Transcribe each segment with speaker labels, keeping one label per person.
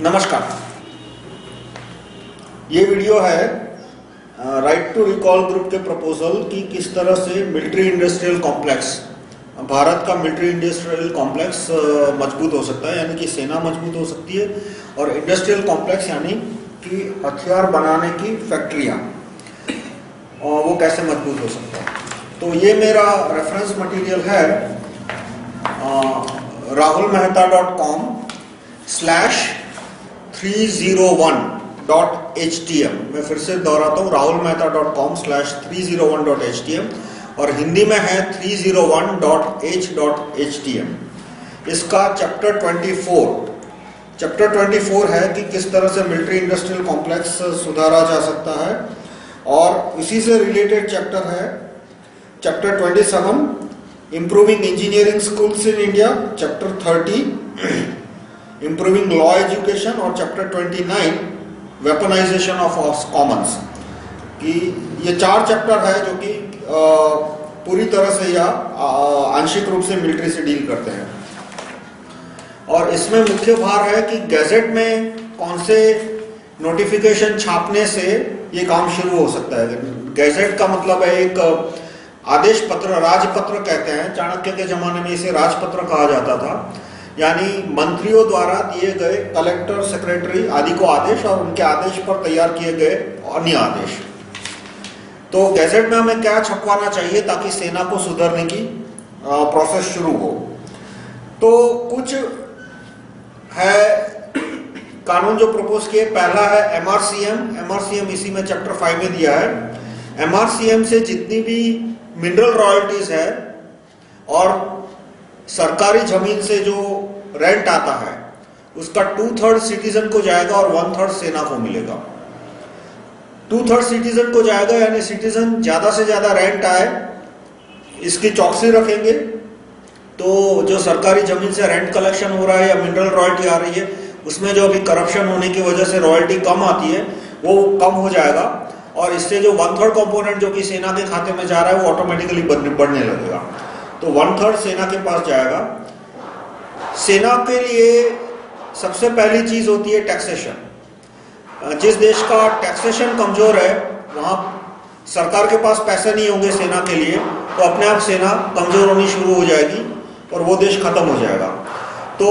Speaker 1: नमस्कार। ये वीडियो है राइट टू रिकॉल ग्रुप के प्रपोजल कि किस तरह से मिलिट्री इंडस्ट्रियल कॉम्प्लेक्स, भारत का मिलिट्री इंडस्ट्रियल कॉम्प्लेक्स मजबूत हो सकता है, यानी कि सेना मजबूत हो सकती है, और इंडस्ट्रियल कॉम्प्लेक्स यानी कि हथियार बनाने की फैक्ट्रियाँ, और वो कैसे मजबूत हो सकता है। तो ये मेरा रेफरेंस मटेरियल है rahulmehta.com/301.htm। मैं फिर से दोहराता हूँ, rahulmehta.com/301.htm, और हिंदी में है 301.h.htm। इसका चैप्टर 24 है कि किस तरह से मिलिट्री इंडस्ट्रियल कॉम्प्लेक्स सुधारा जा सकता है, और इसी से रिलेटेड चैप्टर है chapter 27 improving engineering schools in India, chapter 30 improving law education, और चैप्टर 29 वेपनाइजेशन ऑफ कॉमन्स। कि ये 4 चैप्टर है जो कि पूरी तरह से या आंशिक रूप से मिलिट्री से डील करते हैं। और इसमें मुख्य भार है कि गैजेट में कौन से नोटिफिकेशन छापने से ये काम शुरू हो सकता है। गैजेट का मतलब है एक आदेश पत्र, राजपत्र कहते हैं। चाणक्य के जमाने में इसे राजपत्र कहा जाता था, यानी मंत्रियों द्वारा दिए गए कलेक्टर, सेक्रेटरी आदि को आदेश, और उनके आदेश पर तैयार किए गए अन्य आदेश। तो गैजेट में हमें क्या छपवाना चाहिए ताकि सेना को सुधारने की प्रोसेस शुरू हो। तो कुछ है कानून जो प्रपोज किए। पहला है एमआरसीएम इसी में चैप्टर 5 में दिया है। एमआरसीएम से जितनी भी मिनरल रॉयल्टीज है और सरकारी जमीन से जो रेंट आता है, उसका 2/3 सिटीजन को जाएगा और 1/3 सेना को मिलेगा। 2/3 सिटीजन को जाएगा, यानी सिटीजन ज्यादा से ज्यादा रेंट आए इसकी चौकसी रखेंगे। तो जो सरकारी जमीन से रेंट कलेक्शन हो रहा है या मिनरल रॉयल्टी आ रही है, उसमें जो अभी करप्शन होने की वजह से रॉयल्टी कम आती है वो कम हो जाएगा, और इससे जो 1/3 कंपोनेंट जो कि सेना के खाते में जा रहा है वो ऑटोमेटिकली बढ़ने लगेगा। तो 1/3 सेना के पास जाएगा। सेना के लिए सबसे पहली चीज होती है टैक्सेशन। जिस देश का टैक्सेशन कमजोर है वहां सरकार के पास पैसे नहीं होंगे सेना के लिए, तो अपने आप सेना कमजोर होनी शुरू हो जाएगी और वो देश खत्म हो जाएगा। तो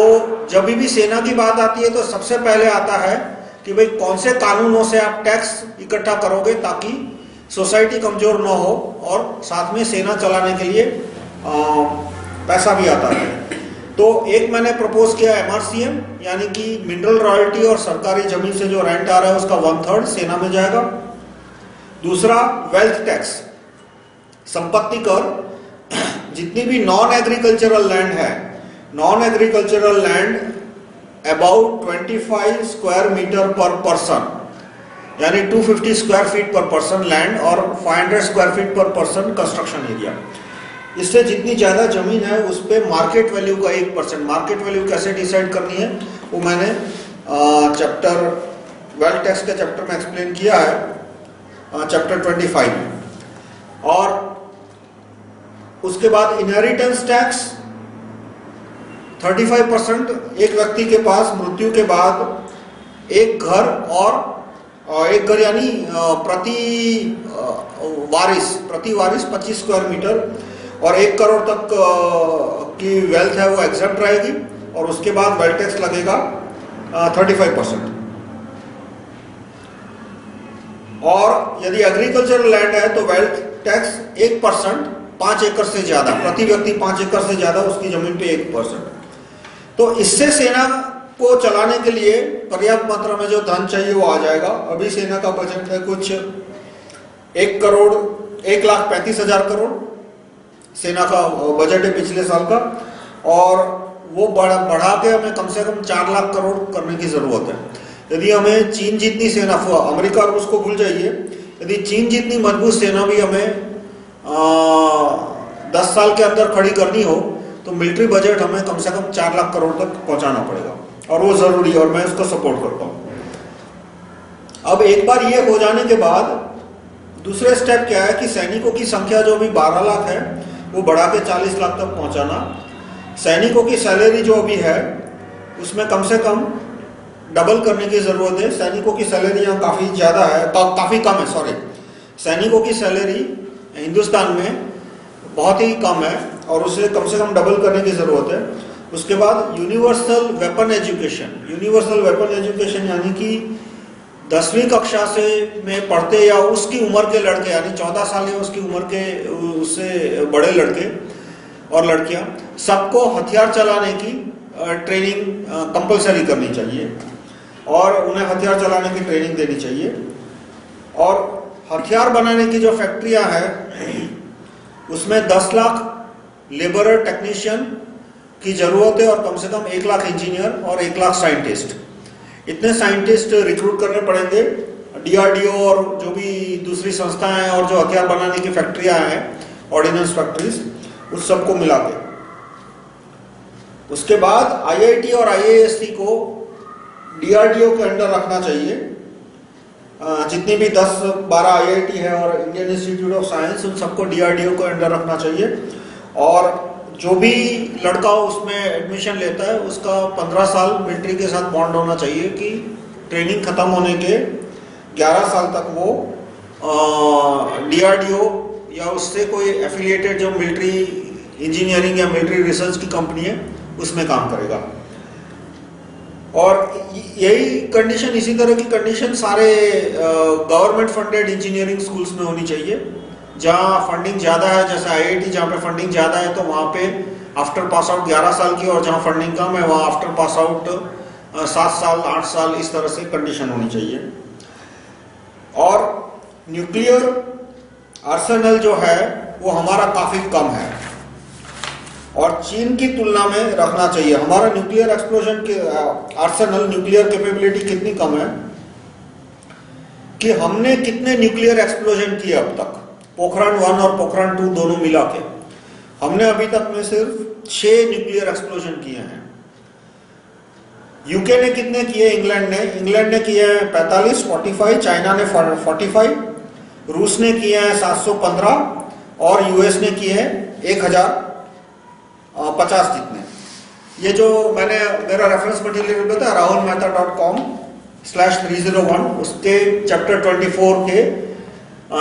Speaker 1: जब भी सेना की बात आती है तो सबसे पहले आता है कि भाई कौन से कानूनों से आप टैक्स इकट्ठा करोगे ताकि सोसाइटी कमजोर ना हो, और साथ में सेना चलाने के लिए पैसा भी आता है। तो एक मैंने प्रपोज किया एमआरसीएम, यानी कि मिनरल रॉयल्टी और सरकारी जमीन से जो रेंट आ रहा है उसका 1/3 सेना में जाएगा। दूसरा वेल्थ टैक्स, संपत्ति कर। जितनी भी नॉन एग्रीकल्चरल लैंड है, non agricultural land about 25 square metre per person, यानी 250 square feet per person land, और 500 square feet per person construction area. इससे जितनी ज्यादा जमीन है उस पे मार्केट वैल्यू का 1%। मार्केट वैल्यू कैसे डिसाइड करनी है वो मैंने चैप्टर वेल्थ टैक्स के चैप्टर में एक्सप्लेन किया है, चैप्टर 25 में। और उसके बाद इनहेरिटेंस टैक्स 35%। एक व्यक्ति के पास मृत्यु के बाद एक घर, और एक घर यानी प्रति वारिस 25 स्क्वायर मीटर और 1 करोड़ तक की वेल्थ है वो एग्जेप्ट रहेगी, और उसके बाद वेल्थ टैक्स लगेगा 35%। और यदि एग्रीकल्चरल लैंड है तो वेल्थ टैक्स 1%, 5 एकड़ से ज्यादा, प्रति व्यक्ति 5 एकड़ से ज्यादा उसकी जमीन पे 1%। तो इससे सेना को चलाने के लिए पर्याप्त मात्रा में जो धन चाहिए वो आ जाएगा। अभी सेना का बजट है कुछ 1,35,000 करोड़ सेना का बजट है पिछले साल का, और वो बढ़ा के हमें कम से कम 4 लाख करोड़ करने की जरूरत है। यदि हमें चीन जितनी सेना, अमेरिका रूस को भूल जाइए, यदि चीन जितनी मजबूत सेना भी हमें 10 साल के अंदर खड़ी करनी हो तो मिलिट्री बजट हमें कम से कम 4 लाख करोड़ तक पहुंचाना पड़ेगा, और वो जरूरी है और मैं उसको सपोर्ट करता हूं। अब एक बार ये हो जाने के बाद दूसरे स्टेप क्या है कि सैनिकों की संख्या जो अभी 12 लाख है वो बढ़ा के 40 लाख तक पहुंचाना। सैनिकों की सैलरी जो अभी है उसमें कम से कम डबल करने की ज़रूरत है। सैनिकों की सैलरी यहाँ काफ़ी ज़्यादा है, काफ़ी कम है, सॉरी। सैनिकों की सैलरी हिंदुस्तान में बहुत ही कम है और उसे कम से कम डबल करने की ज़रूरत है। उसके बाद universal weapon education. Universal weapon education यानी कि 10वीं कक्षा से में पढ़ते या उसकी उम्र के लड़के, यानी 14 साल या उसकी उम्र के उससे बड़े लड़के और लड़कियां, सबको हथियार चलाने की ट्रेनिंग कंपलसरी करनी चाहिए और उन्हें हथियार चलाने की ट्रेनिंग देनी चाहिए। और हथियार बनाने की जो फैक्ट्रियां हैं उसमें 10 लाख लेबरर टेक्नीशियन की ज़रूरत है और कम से कम 1 लाख इंजीनियर और 1 लाख साइंटिस्ट। इतने साइंटिस्ट रिक्रूट करने पड़ेंगे। DRDO और जो भी दूसरी संस्थाएं हैं और जो हथियार बनाने की फैक्ट्रियां हैं, ऑर्डिनेंस फैक्ट्रीज, उस सबको मिला के। उसके बाद IIT और IISc को DRDO के अंडर रखना चाहिए। जितनी भी 10-12 IIT है और इंडियन इंस्टीट्यूट ऑफ साइंस, उन सबको DRDO के अंडर रखना चाहिए। और जो भी लड़का उसमें एडमिशन लेता है उसका 15 साल मिलिट्री के साथ बॉन्ड होना चाहिए कि ट्रेनिंग खत्म होने के 11 साल तक वो DRDO या उससे कोई एफिलिएटेड जो मिलिट्री इंजीनियरिंग या मिलिट्री रिसर्च की कंपनी है उसमें काम करेगा। और यही कंडीशन, इसी तरह की कंडीशन सारे गवर्नमेंट फंडेड इंजीनियरिंग स्कूल्स में होनी चाहिए। जहाँ फंडिंग ज़्यादा है, जैसे IIT जहाँ पे फंडिंग ज़्यादा है तो वहाँ पे आफ्टर पास आउट 11 साल की, और जहाँ फंडिंग कम है वहाँ आफ्टर पास आउट 7 साल 8 साल, इस तरह से कंडीशन होनी चाहिए। और न्यूक्लियर आर्सेनल जो है वो हमारा काफ़ी कम है और चीन की तुलना में रखना चाहिए। हमारा न्यूक्लियर एक्सप्लोजन के आर्सेनल, न्यूक्लियर कैपेबिलिटी कितनी कम है कि हमने कितने न्यूक्लियर एक्सप्लोजन किए अब तक, पोखरण 1 और पोखरण 2 दोनों मिला के। हमने अभी तक में सिर्फ 6 न्यूक्लियर एक्सप्लोजन किए हैं। यूके ने कितने किए? इंग्लैंड ने किए हैं 45, 45, चाइना ने 45, रूस ने किए हैं 715 और US ने किए हैं 1050 जितने। ये जो मैंने मेरा रेफरेंस मटेरियल बताया rahulmehta.com/301, उसके चैप्टर 24 के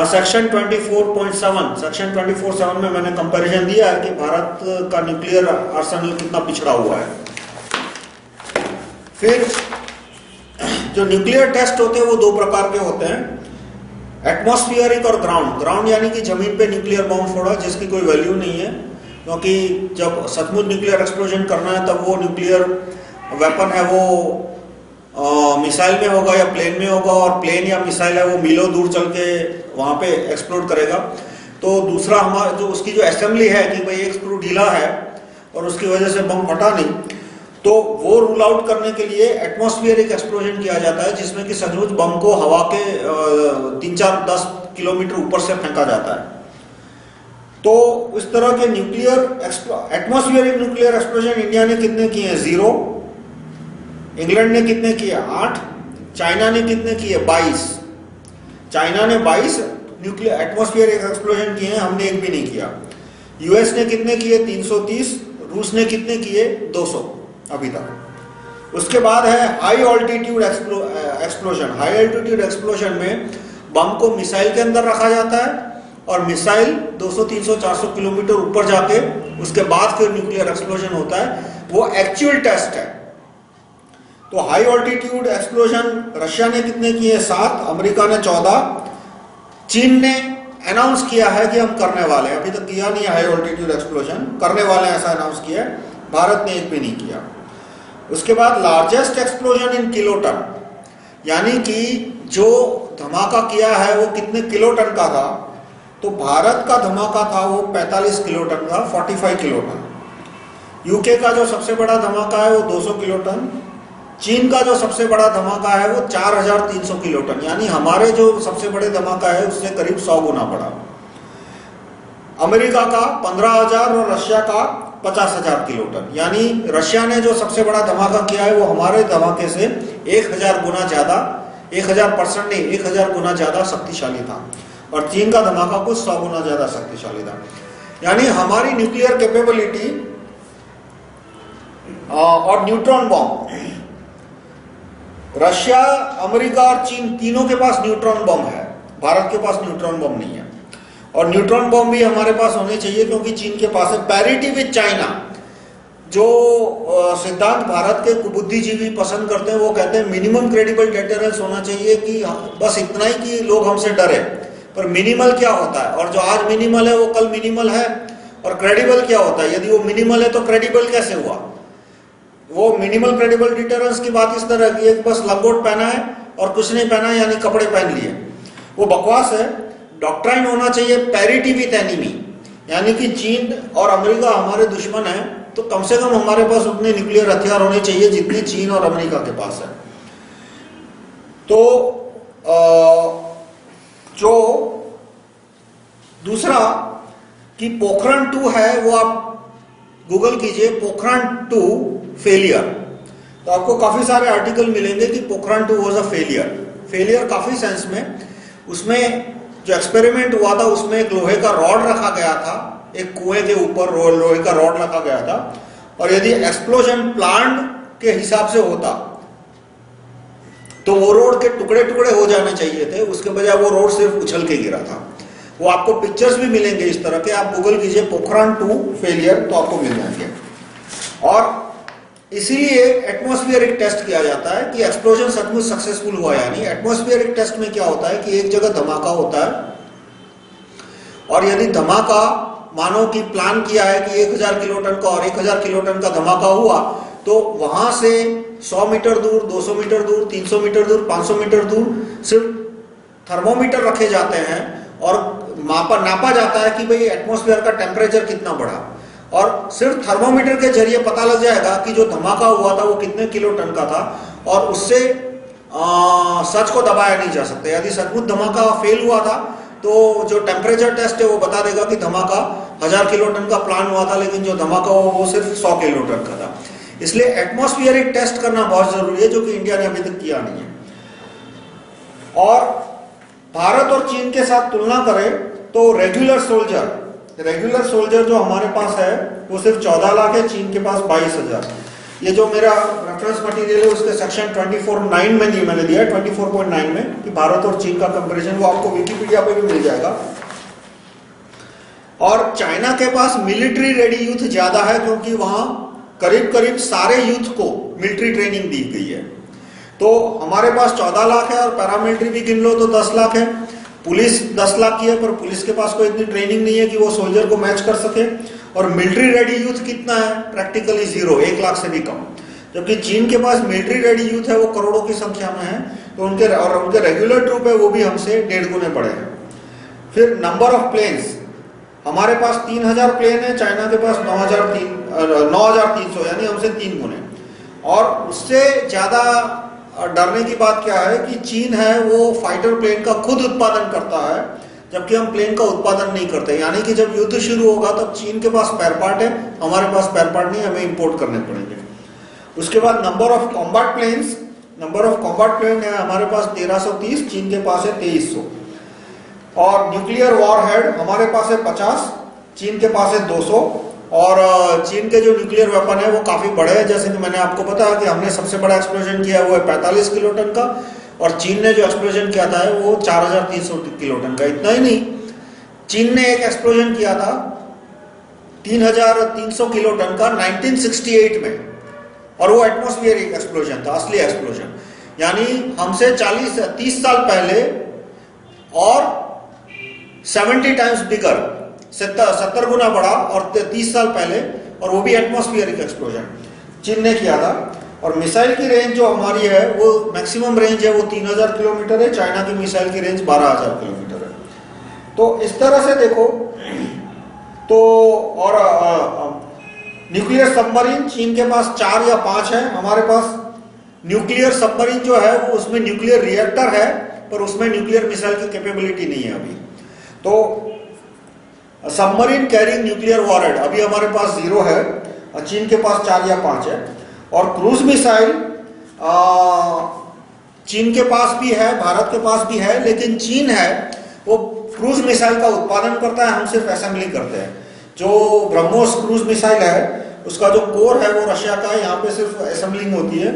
Speaker 1: सेक्शन 24.7 में मैंने कंपैरिजन दिया है कि भारत का न्यूक्लियर आर्सेनल कितना पिछड़ा हुआ है। फिर जो न्यूक्लियर टेस्ट होते हैं वो 2 प्रकार के होते हैं, एटमॉस्फेरिक और ग्राउंड यानी कि जमीन पे न्यूक्लियर बॉम्ब फोड़ा जिसकी कोई वैल्यू नहीं है, क्योंकि जब सचमुच न्यूक्लियर एक्सप्लोजन करना है तब वो न्यूक्लियर वेपन है वो मिसाइल में होगा या प्लेन में होगा, और प्लेन या मिसाइल है वो मीलों दूर चल के वहाँ पे एक्सप्लोड करेगा। तो दूसरा हमारा जो उसकी जो असेंबली है कि भाई एक स्क्रू ढीला है और उसकी वजह से बम फटा नहीं, तो वो रूल आउट करने के लिए एटमॉस्फेरिक एक्सप्लोजन किया जाता है जिसमें कि सचमुच बम को हवा के 3-4-10 किलोमीटर ऊपर से फेंका जाता है। तो इस तरह के एटमॉस्फेरिक न्यूक्लियर एक्सप्लोजन इंडिया ने कितने किए हैं? 0। इंग्लैंड ने कितने किए? 8। चाइना ने कितने किए? 22। चाइना ने 22 न्यूक्लियर एटमॉस्फेरिक एक्सप्लोजन किए हैं, हमने एक भी नहीं किया। US ने कितने किए? 330। रूस ने कितने किए? 200 अभी तक। उसके बाद है high altitude explosion. High altitude explosion में बम को मिसाइल के अंदर रखा जाता है और मिसाइल 200, 300, 400 किलोमीटर ऊपर जाके उसके बाद फिर न्यूक्लियर एक्सप्लोजन होता है। वो एक्चुअल टेस्ट है। तो हाई ऑल्टीट्यूड एक्सप्लोजन रशिया ने कितने किए? 7। अमेरिका ने 14। चीन ने अनाउंस किया है कि हम करने वाले हैं, अभी तक किया नहीं है हाई ऑल्टीट्यूड एक्सप्लोजन, करने वाले हैं ऐसा अनाउंस किया है। भारत ने एक भी नहीं किया। उसके बाद लार्जेस्ट एक्सप्लोजन इन किलोटन, यानी कि जो धमाका किया है वो कितने किलोटन का था? तो भारत का धमाका था वो 45 किलोटन का, 45 किलोटन। यूके का जो सबसे बड़ा धमाका है वो 200 किलोटन। चीन का जो सबसे बड़ा धमाका है वो 4300 किलोटन, यानी हमारे जो सबसे बड़े धमाका है उससे करीब 100 गुना बड़ा। अमेरिका का 15,000 और रशिया का 50,000 किलोटन, यानी रशिया ने जो सबसे बड़ा धमाका किया है वो हमारे धमाके से 1000 गुना ज्यादा, 1000% नहीं, 1000 गुना ज्यादा शक्तिशाली था। और चीन का धमाका कुछ 100 गुना ज्यादा शक्तिशाली था। यानी हमारी न्यूक्लियर कैपेबिलिटी और न्यूट्रॉन बॉम्ब रशिया, अमेरिका और चीन तीनों के पास न्यूट्रॉन बम है, भारत के पास न्यूट्रॉन बम नहीं है। और न्यूट्रॉन बम भी हमारे पास होने चाहिए क्योंकि चीन के पास है। पैरिटी विद चाइना, जो सिद्धांत भारत के बुद्धिजीवी पसंद करते हैं, वो कहते हैं मिनिमम क्रेडिबल डेटरेंस होना चाहिए, कि बस इतना ही कि लोग हमसे डरे। पर मिनिमल क्या होता है, और जो आज मिनिमल है वो कल मिनिमल है, और क्रेडिबल क्या होता है, यदि वो मिनिमल है तो क्रेडिबल कैसे हुआ। वो मिनिमल क्रेडिबल डिटरेंस की बात इस तरह की है कि बस लंगोट पहना है और कुछ नहीं पहना है, यानी कपड़े पहन लिए, वो बकवास है। डॉक्ट्राइन होना चाहिए पैरिटी विथ एनिमी, यानी कि चीन और अमेरिका हमारे दुश्मन है, तो कम से कम हमारे पास उतने न्यूक्लियर हथियार होने चाहिए जितने चीन और अमेरिका के पास है। तो जो दूसरा कि पोखरण 2 है, वो आप गूगल कीजिए, पोखरण 2 फेलियर, तो आपको काफी सारे आर्टिकल मिलेंगे कि पोखरण 2 वाज अ फेलियर काफी सेंस में। उसमें जो एक्सपेरिमेंट हुआ था उसमें एक लोहे का रॉड रखा गया था, एक कुएं के ऊपर लोहे का रॉड रखा गया था, और यदि एक्सप्लोजन प्लान के हिसाब से होता तो वो रोड के टुकड़े टुकड़े हो जाने चाहिए थे, उसके बजाय वो रोड सिर्फ उछल के गिरा था। वो आपको पिक्चर्स भी मिलेंगे इस तरह के, आप गूगल कीजिए पोखरण 2 फेलियर तो आपको मिल जाएंगे। और इसीलिए एटमॉस्फेरिक टेस्ट किया जाता है कि एक्सप्लोजन सचमुच सक्सेसफुल हुआ या नहीं। एटमॉस्फेरिक टेस्ट में क्या होता है कि एक जगह धमाका होता है, और यदि धमाका मानो कि प्लान किया है कि 1000 किलोटन का और 1000 किलोटन का धमाका हुआ, तो वहां से 100 मीटर दूर, 200 मीटर दूर, 300 मीटर दूर, 500 मीटर दूर सिर्फ थर्मोमीटर रखे जाते हैं और नापा जाता है कि भाई एटमॉस्फेयर का टेम्परेचर कितना बढ़ा, और सिर्फ थर्मोमीटर के जरिए पता लग जाएगा कि जो धमाका हुआ था वो कितने किलोटन का था, और उससे सच को दबाया नहीं जा सकता। यदि सचमुच धमाका फेल हुआ था तो जो टेम्परेचर टेस्ट है वो बता देगा कि धमाका 1000 किलोटन का प्लान हुआ था, लेकिन जो धमाका हुआ वो सिर्फ 100 किलोटन का था। इसलिए एटमॉस्फेरिक टेस्ट करना बहुत जरूरी है, जो कि इंडिया ने अभी तक किया नहीं है। और भारत और चीन के साथ तुलना करें तो रेगुलर सोल्जर जो हमारे पास है वो सिर्फ 14 लाख है, चीन के पास 22,000। ये जो मेरा रेफरेंस मटेरियल है उसके सेक्शन 24.9 में नहीं मैंने दिया है, 24.9 में कि भारत और चीन का कंपैरिजन, वो आपको विकिपीडिया पे भी मिल जाएगा। और चाइना के पास मिलिट्री रेडी यूथ ज्यादा है, क्योंकि वहां करीब करीब सारे यूथ को मिलिट्री ट्रेनिंग दी गई है। तो हमारे पास 14 लाख है, और पैरामिलिट्री भी गिन लो तो 10 लाख है। पुलिस 10 लाख की है, पर पुलिस के पास कोई इतनी ट्रेनिंग नहीं है कि वो सोल्जर को मैच कर सके। और मिलिट्री रेडी यूथ कितना है? प्रैक्टिकली 0, 1 लाख से भी कम। जबकि चीन के पास मिलिट्री रेडी यूथ है वो करोड़ों की संख्या में है, तो उनके रेगुलर ट्रूप है वो भी हमसे 1.5 गुने बड़े हैं। फिर नंबर ऑफ प्लेन्स, हमारे पास 3000 प्लेन है, चाइना के पास 9,300, यानी हमसे 3 गुने। और उससे ज्यादा डरने की बात क्या है कि चीन है वो फाइटर प्लेन का खुद उत्पादन करता है, जबकि हम प्लेन का उत्पादन नहीं करते। यानी कि जब युद्ध शुरू होगा तब चीन के पास स्पेयर पार्ट है, हमारे पास स्पेयर पार्ट नहीं, हमें इंपोर्ट करने पड़ेंगे। उसके बाद नंबर ऑफ कॉम्बैट प्लेन है हमारे पास 1330, चीन के पास है 2300। और न्यूक्लियर वॉरहेड हमारे पास है 50, चीन के पास है 200। और चीन के जो न्यूक्लियर वेपन है वो काफी बड़े हैं, जैसे कि मैंने आपको बताया कि हमने सबसे बड़ा एक्सप्लोजन किया वो है 45 किलोटन का, और चीन ने जो एक्सप्लोजन किया था वो 4300 किलोटन का। इतना ही नहीं, चीन ने एक एक्सप्लोजन किया था 3300 किलोटन का 1968 में, और वो एटमॉस्फेरिक एक्सप्लोजन था, असली एक्सप्लोजन। यानी हमसे 30 साल पहले और 70 टाइम्स बिगर, 70 गुना बड़ा, और 30 साल पहले, और वो भी एटमॉस्फेरिक एक्सप्लोजन चीन ने किया था। और मिसाइल की रेंज जो हमारी है वो मैक्सिमम रेंज है वो 3000 किलोमीटर है, चाइना की मिसाइल की रेंज 12000 किलोमीटर है। तो इस तरह से देखो तो, और न्यूक्लियर सबमरीन चीन के पास 4 या 5 है, हमारे पास न्यूक्लियर सबमरीन जो है वो उसमें न्यूक्लियर रिएक्टर है, पर उसमें न्यूक्लियर मिसाइल की कैपेबिलिटी नहीं है अभी। तो सबमरीन कैरिंग न्यूक्लियर वॉरहेड अभी हमारे पास 0 है, चीन के पास 4 या 5 है। और क्रूज मिसाइल चीन के पास भी है, भारत के पास भी है, लेकिन चीन है वो क्रूज मिसाइल का उत्पादन करता है, हम सिर्फ असेंबली करते हैं। जो ब्रह्मोस क्रूज मिसाइल है उसका जो कोर है वो रशिया का है, यहाँ पे सिर्फ असेंबलिंग होती है।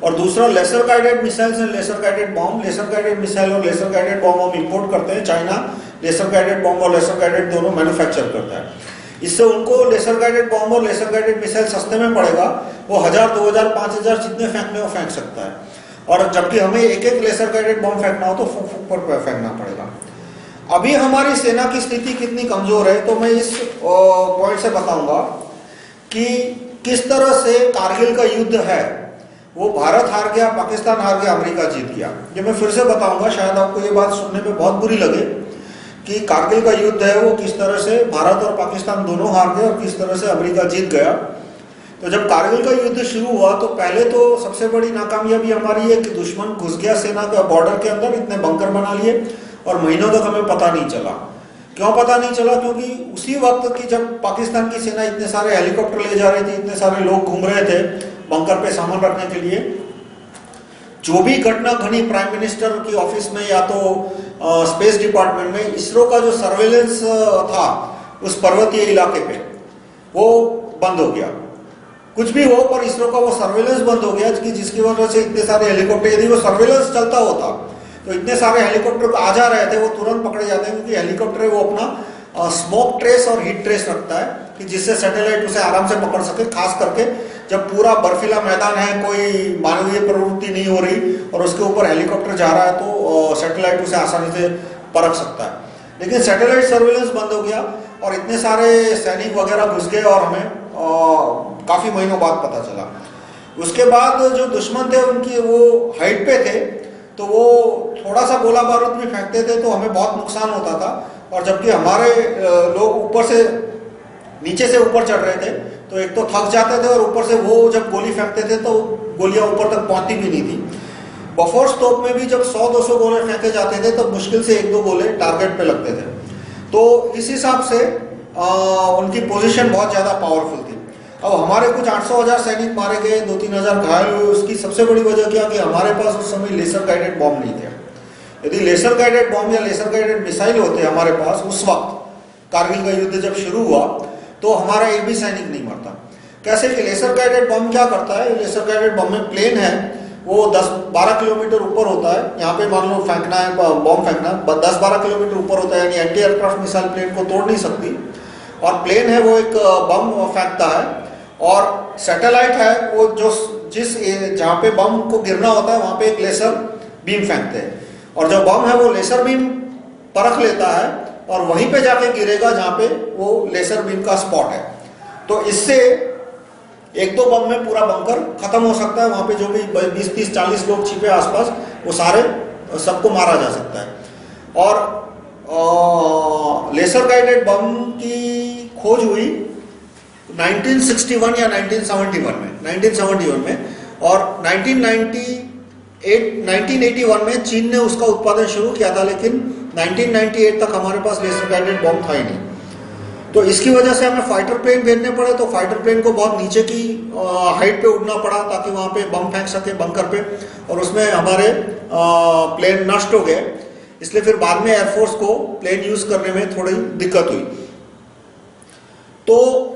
Speaker 1: और दूसरा laser guided missiles and laser guided bomb. Laser guided missile और लेसर गाइडेड बॉम्ब हम इंपोर्ट करते हैं। चाइना लेसर गाइडेड बॉम्ब और लेसर गाइडेड दोनों मैन्युफैक्चर करता है। इससे उनको लेसर गाइडेड बॉम्ब और लेसर गाइडेड मिसाइल सस्ते में पड़ेगा। वो 1000, 2000, 5000 जितने फेंकने हो फेंक सकता है, और जबकि हमें एक एक लेसर गाइडेड बॉम्ब फेंकना हो तो फुक फुक पर फेंकना पड़ेगा। अभी हमारी सेना की स्थिति कितनी कमजोर है तो मैं इस पॉइंट से बताऊंगा कि किस तरह से कारगिल का युद्ध है वो भारत हार गया, पाकिस्तान हार गया, अमेरिका जीत गया। ये मैं फिर से बताऊंगा, शायद आपको ये बात सुनने में बहुत बुरी लगे कि कारगिल का युद्ध है वो किस तरह से भारत और पाकिस्तान दोनों हार गए और किस तरह से अमेरिका जीत गया। तो जब कारगिल का युद्ध शुरू हुआ तो पहले तो सबसे बड़ी नाकामयाबी हमारी है कि दुश्मन घुस गया सेना का बॉर्डर के अंदर, इतने बंकर बना लिए और महीनों तक हमें पता नहीं चला। क्यों पता नहीं चला? क्योंकि उसी वक्त की जब पाकिस्तान की सेना इतने सारे हेलीकॉप्टर ले जा रही थी, इतने सारे लोग घूम रहे थे बंकर पे सामान रखने के लिए, जो भी घटना घटी प्राइम मिनिस्टर की ऑफिस में या तो स्पेस डिपार्टमेंट में, इसरो का जो सर्वेलेंस था उस पर्वतीय इलाके पे वो बंद हो गया। कुछ भी हो पर इसरो का वो सर्वेलेंस बंद हो गया कि जिसकी वजह से इतने सारे हेलीकॉप्टर, यदि वो सर्वेलेंस चलता होता तो इतने सारे हेलीकॉप्टर आ जा रहे थे वो तुरंत पकड़े जाते हैं, क्योंकि हेलीकॉप्टर वो अपना स्मोक ट्रेस और हीट ट्रेस रखता है कि जिससे सैटेलाइट उसे आराम से पकड़ सके, खास करके जब पूरा बर्फीला मैदान है, कोई मानवीय प्रवृत्ति नहीं हो रही और उसके ऊपर हेलीकॉप्टर जा रहा है तो सैटेलाइट उसे आसानी से परख सकता है। लेकिन सैटेलाइट सर्वेलेंस बंद हो गया और इतने सारे सैनिक वगैरह घुस गए और हमें काफी महीनों बाद पता चला। उसके बाद जो दुश्मन थे उनकी वो हाइट पे थे तो वो थोड़ा सा गोला बारूद भी फेंकते थे तो हमें बहुत नुकसान होता था, और जबकि हमारे लोग ऊपर से नीचे से ऊपर चढ़ रहे थे तो एक तो थक जाते थे और ऊपर से वो जब गोली फेंकते थे तो गोलियां ऊपर तक पहुंचती भी नहीं थी। बफोर्स तोप में भी जब 100-200 गोले फेंके जाते थे तो मुश्किल से 1-2 गोले टारगेट पे लगते थे। तो इस हिसाब से उनकी पोजीशन बहुत ज़्यादा पावरफुल थी। अब हमारे कुछ 800,000 सैनिक मारे गए, 2-3 हज़ार घायल हुए। उसकी सबसे बड़ी वजह क्या कि हमारे पास उस समय लेसर गाइडेड बॉम्ब नहीं थे। यदि लेसर गाइडेड बॉम्ब या लेसर गाइडेड मिसाइल होते हमारे पास उस वक्त, कारगिल का युद्ध जब शुरू हुआ, तो हमारा एक भी सैनिक नहीं मरता। कैसे कि लेसर गाइडेड बॉम्ब क्या करता है, लेसर गाइडेड बॉम्ब में प्लेन है वो 10-12 किलोमीटर ऊपर होता है। यहाँ पे मान लो फेंकना है, बॉम्ब फेंकना 10-12 किलोमीटर ऊपर होता है, यानी एंटी एयरक्राफ्ट मिसाइल प्लेन को तोड़ नहीं सकती। और प्लेन है वो एक बम फेंकता है, और सैटेलाइट है वो जो जहाँ पे बम को गिरना होता है वहाँ पे एक लेसर बीम फेंकते हैं, और जो बम है वो लेसर बीम परख लेता है और वहीं पे जाके गिरेगा जहाँ पे वो लेसर बीम का स्पॉट है। तो इससे एक दो बम में पूरा बंकर खत्म हो सकता है। वहाँ पे जो भी 20-30-40 लोग छिपे आसपास वो सारे सबको मारा जा सकता है। और लेसर गाइडेड बम की खोज हुई 1961 या 1971 में, और 1981 में चीन ने उसका उत्पादन शुरू किया था, लेकिन 1998 तक हमारे पास लेसर गाइडेड बम था ही नहीं। तो इसकी वजह से हमें फाइटर प्लेन भेजने पड़े, तो फाइटर प्लेन को बहुत नीचे की हाइट पे उड़ना पड़ा ताकि वहाँ पे बम फेंक सके बंकर पे, और उसमें हमारे प्लेन नष्ट हो गए। इसलिए फिर बाद में एयरफोर्स को प्लेन यूज करने में थोड़ी दिक्कत हुई। तो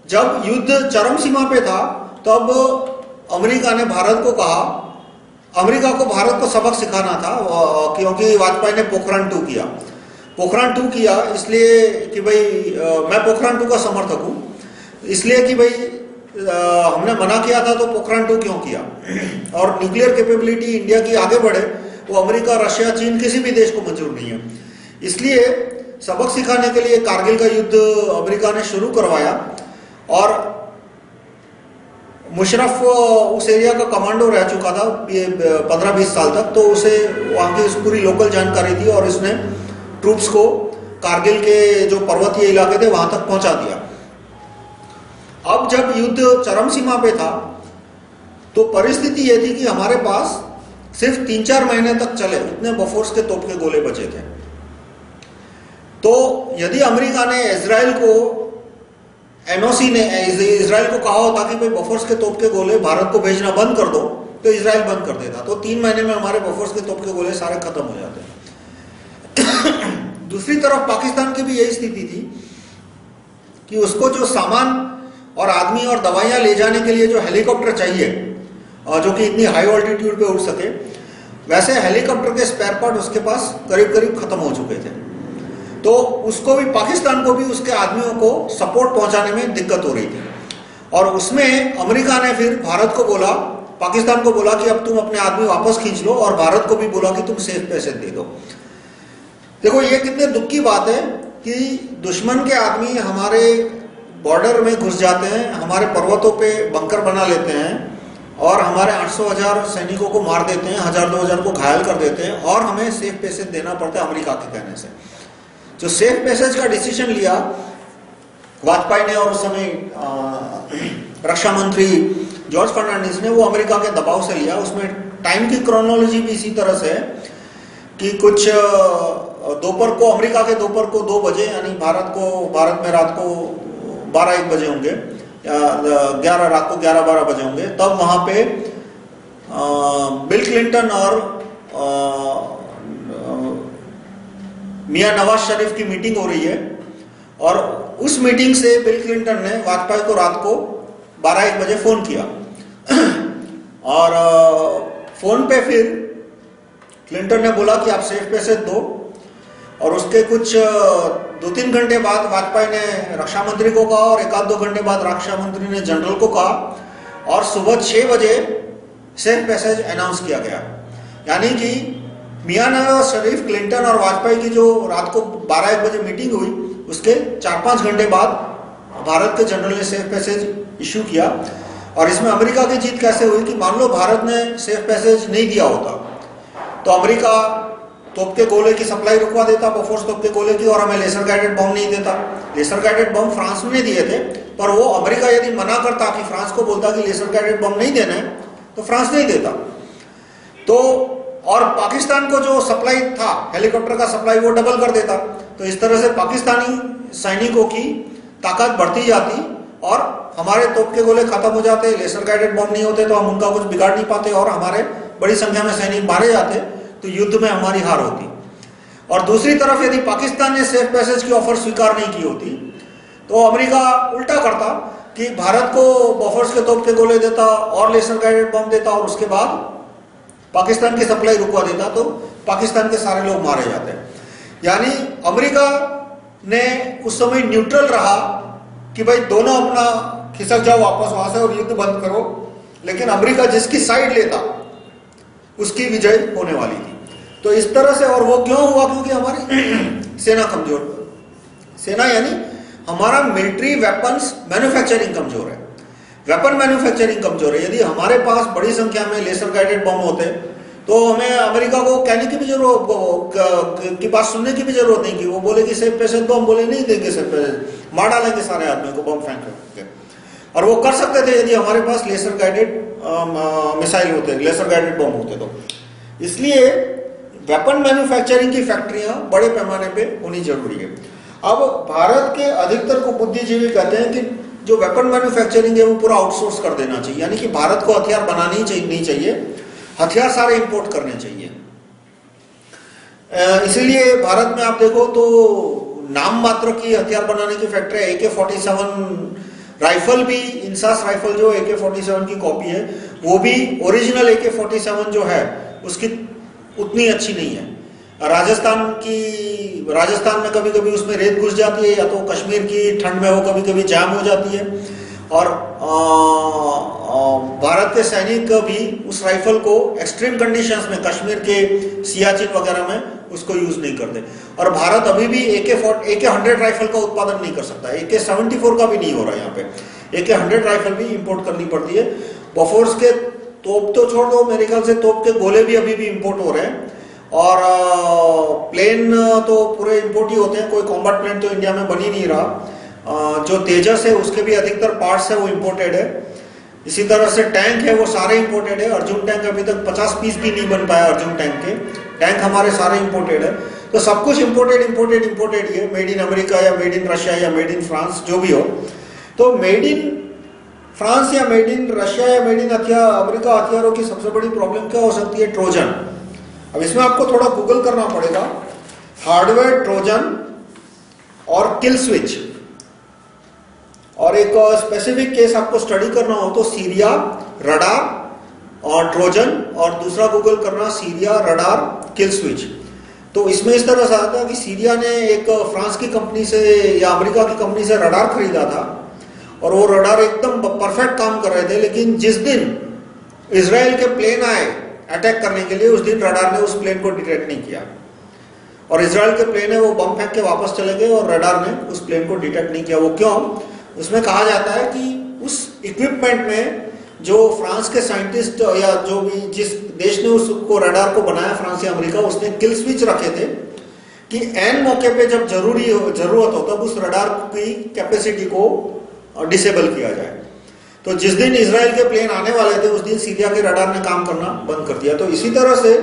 Speaker 1: जब युद्ध चरम सीमा पे था तब अमेरिका ने भारत को कहा, अमेरिका को भारत को सबक सिखाना था, क्योंकि वाजपेयी ने पोखरण 2 किया। पोखरण 2 किया इसलिए कि भाई मैं पोखरण 2 का समर्थक हूँ, इसलिए कि भाई हमने मना किया था तो पोखरण 2 क्यों किया। और न्यूक्लियर कैपेबिलिटी इंडिया की आगे बढ़े वो अमेरिका, रशिया, चीन किसी भी देश को मंजूर नहीं है। इसलिए सबक सिखाने के लिए कारगिल का युद्ध अमेरिका ने शुरू करवाया, और मुशर्रफ उस एरिया का कमांडो रह चुका था 15-20 साल तक, तो उसे वहाँ की पूरी लोकल जानकारी थी और इसने ट्रूप्स को कारगिल के जो पर्वतीय इलाके थे वहां तक पहुंचा दिया। अब जब युद्ध चरम सीमा पे था तो परिस्थिति ये थी कि हमारे पास सिर्फ 3-4 महीने तक चले उतने बफोर्स के तोप के गोले बचे थे। तो यदि अमेरिका ने इजराइल को, एनओसी ने इजराइल को कहा होता कि भाई बफोर्स के तोप के गोले भारत को भेजना बंद कर दो, तो इजराइल बंद कर देता, तो 3 महीने में हमारे बफोर्स के तोप के गोले सारे खत्म हो जाते। दूसरी तरफ पाकिस्तान की भी यही स्थिति थी कि उसको जो सामान और आदमी और दवाइयां ले जाने के लिए जो हेलीकॉप्टर चाहिए जो कि इतनी हाई ऑल्टीट्यूड पे उड़ सके, वैसे हेलीकॉप्टर के स्पेयर पार्ट उसके पास करीब करीब खत्म हो चुके थे। तो उसको भी, पाकिस्तान को भी उसके आदमियों को सपोर्ट पहुंचाने में दिक्कत हो रही थी। और उसमें अमेरिका ने फिर भारत को बोला, पाकिस्तान को बोला कि अब तुम अपने आदमी वापस खींच लो, और भारत को भी बोला कि तुम सेफ पैसेज दे दो। देखो ये कितने दुख की बात है कि दुश्मन के आदमी हमारे बॉर्डर में घुस जाते हैं, हमारे पर्वतों पे बंकर बना लेते हैं और हमारे 800,000 सैनिकों को मार देते हैं, 1000-2000 को घायल कर देते हैं, और हमें सेफ पैसेज देना पड़ता है अमेरिका के कहने से। जो सेफ पैसेज का डिसीजन लिया वाजपेयी ने और उस समय रक्षा मंत्री जॉर्ज फर्नांडिस ने, वो अमेरिका के दबाव से लिया। उसमें टाइम की क्रोनोलॉजी भी इसी तरह से है कि कुछ दोपहर को, अमेरिका के दोपहर को 2 बजे, यानी भारत में रात को 12-1 बजे होंगे, या रात को 11-12 बजे होंगे, तब वहां पे बिल क्लिंटन और मियां नवाज शरीफ की मीटिंग हो रही है। और उस मीटिंग से बिल क्लिंटन ने वाजपेयी को रात को 12-1 बजे फोन किया और फोन पे फिर क्लिंटन ने बोला कि आप सेफ पैसेज दो। और उसके कुछ 2-3 घंटे बाद वाजपेयी ने रक्षा मंत्री को कहा, और 1-2 घंटे बाद रक्षा मंत्री ने जनरल को कहा, और सुबह 6 बजे सेफ पैसेज अनाउंस किया गया। यानी कि मियां नवाज शरीफ, क्लिंटन और वाजपेयी की जो रात को 12-1 बजे मीटिंग हुई, उसके 4-5 घंटे बाद भारत के जनरल ने सेफ पैसेज इशू किया। और इसमें अमेरिका की जीत कैसे हुई कि मान लो भारत ने सेफ पैसेज नहीं दिया होता तो अमेरिका तोप के गोले की सप्लाई रुकवा देता, बोफोर्स तोप के गोले की, और हमें लेसर गाइडेड बम नहीं देता। लेसर गाइडेड बम फ्रांस ने दिए थे, पर वो अमेरिका यदि मना करता, कि फ्रांस को बोलता कि लेसर गाइडेड बम नहीं देना है, तो फ्रांस नहीं देता। तो और पाकिस्तान को जो सप्लाई था, हेलीकॉप्टर का सप्लाई, वो डबल कर देता। तो इस तरह से पाकिस्तानी सैनिकों की ताकत बढ़ती जाती और हमारे तोप के गोले खत्म हो जाते, लेसर गाइडेड बम नहीं होते तो हम उनका कुछ बिगाड़ नहीं पाते, और हमारे बड़ी संख्या में सैनिक मारे जाते, तो युद्ध में हमारी हार होती। और दूसरी तरफ यदि पाकिस्तान ने सेफ पैसेज की ऑफर स्वीकार नहीं की होती तो अमेरिका उल्टा करता कि भारत को बफर्स के तोप के गोले देता और लेसर गाइडेड बम देता, और उसके बाद पाकिस्तान की सप्लाई रुकवा देता, तो पाकिस्तान के सारे लोग मारे जाते। यानी अमेरिका ने उस समय न्यूट्रल रहा कि भाई दोनों अपना खिसक जाओ वापस वहां से और युद्ध बंद करो, लेकिन अमेरिका जिसकी साइड लेता उसकी विजय होने वाली थी। तो इस तरह से, और वो क्यों हुआ? क्योंकि हमारी सेना कमजोर, सेना यानी हमारा मिलिट्री वेपन्स मैन्युफैक्चरिंग कमजोर है, वेपन मैन्युफैक्चरिंग कमजोर है। यदि हमारे पास बड़ी संख्या में लेसर गाइडेड बम होते तो हमें अमेरिका को कहने की भी जरूरत, की बात सुनने की भी जरूरत नहीं की। वो बोले कि सेफ पैसेज, तो हम बोले नहीं देंगे सेफ पैसेज, मार डालेंगे सारे आदमियों को बम फेंक के। और वो कर सकते थे यदि हमारे पास लेसर गाइडेड मिसाइल होते, लेसर गाइडेड बम होते तो। इसलिए वेपन मैन्युफैक्चरिंग की फैक्ट्रियां बड़े पैमाने पे होनी जरूरी है। अब भारत के अधिकतर को बुद्धिजीवी कहते हैं कि जो वेपन मैन्युफैक्चरिंग है वो पूरा आउटसोर्स कर देना चाहिए, यानी कि भारत को हथियार बनाने ही नहीं चाहिए, हथियार सारे इंपोर्ट करने चाहिए। इसीलिए भारत में आप देखो तो नाम मात्र की हथियार बनाने की फैक्ट्री है। AK-47 राइफल भी, इंसास राइफल जो AK-47 की कॉपी है, वो भी ओरिजिनल AK-47 जो है उसकी उतनी अच्छी नहीं है। राजस्थान में कभी कभी उसमें रेत घुस जाती है, या तो कश्मीर की ठंड में वो कभी कभी जाम हो जाती है, और भारत के सैनिक भी उस राइफल को एक्सट्रीम कंडीशंस में, कश्मीर के सियाचिन वगैरह में उसको यूज नहीं करते। और भारत अभी भी AK-100 राइफल का उत्पादन नहीं कर सकता, AK-74 का भी नहीं हो रहा है। यहाँ पे AK-100 राइफल भी इंपोर्ट करनी पड़ती है। बोफोर्स के तोप तो छोड़ दो, मेरे ख्याल से तोप के गोले भी अभी भी इंपोर्ट हो रहे हैं, और प्लेन तो पूरे इंपोर्ट ही होते हैं, कोई कॉम्बैट प्लेन तो इंडिया में बन ही नहीं रहा। जो तेजस है उसके भी अधिकतर पार्ट्स है वो इंपोर्टेड है। इसी तरह से टैंक है वो सारे इंपोर्टेड है। अर्जुन टैंक अभी तक 50 पीस भी नहीं बन पाया, अर्जुन टैंक के टैंक हमारे सारे इंपोर्टेड है। तो सब कुछ इंपोर्टेड ही है, मेड इन अमेरिका या मेड इन रशिया या मेड इन फ्रांस जो भी हो। तो मेड इन फ्रांस या मेड इन रशिया या मेड इन अमेरिका हथियारों की सबसे बड़ी प्रॉब्लम क्या हो सकती है? ट्रोजन। अब इसमें आपको थोड़ा गूगल करना पड़ेगा, हार्डवेयर ट्रोजन और किल स्विच। और एक स्पेसिफिक केस आपको स्टडी करना हो तो सीरिया, रडार और ट्रोजन, और दूसरा गूगल करना सीरिया रडार किल स्विच। तो इसमें इस तरह से आता है कि सीरिया ने एक फ्रांस की कंपनी से या अमेरिका की कंपनी से रडार खरीदा था और वो रडार एकदम परफेक्ट काम कर रहे थे, लेकिन जिस दिन इजराइल के प्लेन आए अटैक करने के लिए, उस दिन रडार ने उस प्लेन को डिटेक्ट नहीं किया और इजराइल के प्लेन है वो बम फेंक के वापस चले गए और रडार ने उस प्लेन को डिटेक्ट नहीं किया। वो क्यों? उसमें कहा जाता है कि उस इक्विपमेंट में जो फ्रांस के साइंटिस्ट या जो भी जिस देश ने उसको रडार को बनाया, फ्रांस या अमेरिका, उसने किल स्विच रखे थे कि एन मौके पे जब जरूरत हो तब उस रडार की कैपेसिटी को डिसेबल किया जाए। तो जिस दिन इजराइल के प्लेन आने वाले थे उस दिन सीरिया के रडार ने काम करना बंद कर दिया। तो इसी तरह से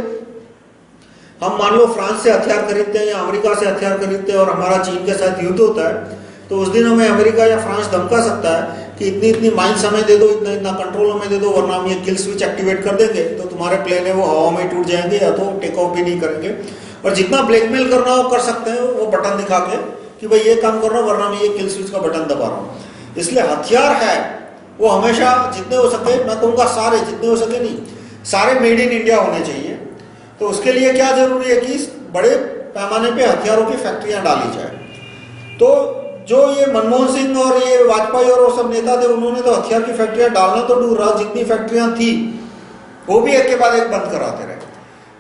Speaker 1: हम मान लो फ्रांस से हथियार खरीदते हैं या अमेरिका से हथियार खरीदते हैं और हमारा चीन के साथ युद्ध होता है, तो उस दिन हमें अमेरिका या फ्रांस धमका सकता है कि इतनी इतनी माइंस हमें दे दो, इतना इतना कंट्रोल हमें दे दो, वरना हम ये किल स्विच एक्टिवेट कर देंगे तो तुम्हारे प्लेन है वो हवा में टूट जाएंगे या तो टेक ऑफ भी नहीं करेंगे। और जितना ब्लैकमेल करना हो कर सकते हैं वो बटन दिखा के कि भाई ये काम कर रहा हूँ वरना मैं ये किल स्विच का बटन दबा रहा हूँ। इसलिए हथियार है वो हमेशा जितने हो सके, मैं कहूँगा सारे, जितने हो सके नहीं, सारे मेड इन इंडिया होने चाहिए। तो उसके लिए क्या जरूरी है कि बड़े पैमाने पे हथियारों की फैक्ट्रियां डाली जाए। तो जो ये मनमोहन सिंह और ये वाजपेयी और वो सब नेता थे, उन्होंने तो हथियार की फैक्ट्रियां डालना तो दूर रहा, जितनी फैक्ट्रियां थी वो भी एक के बाद एक बंद कराते रहे।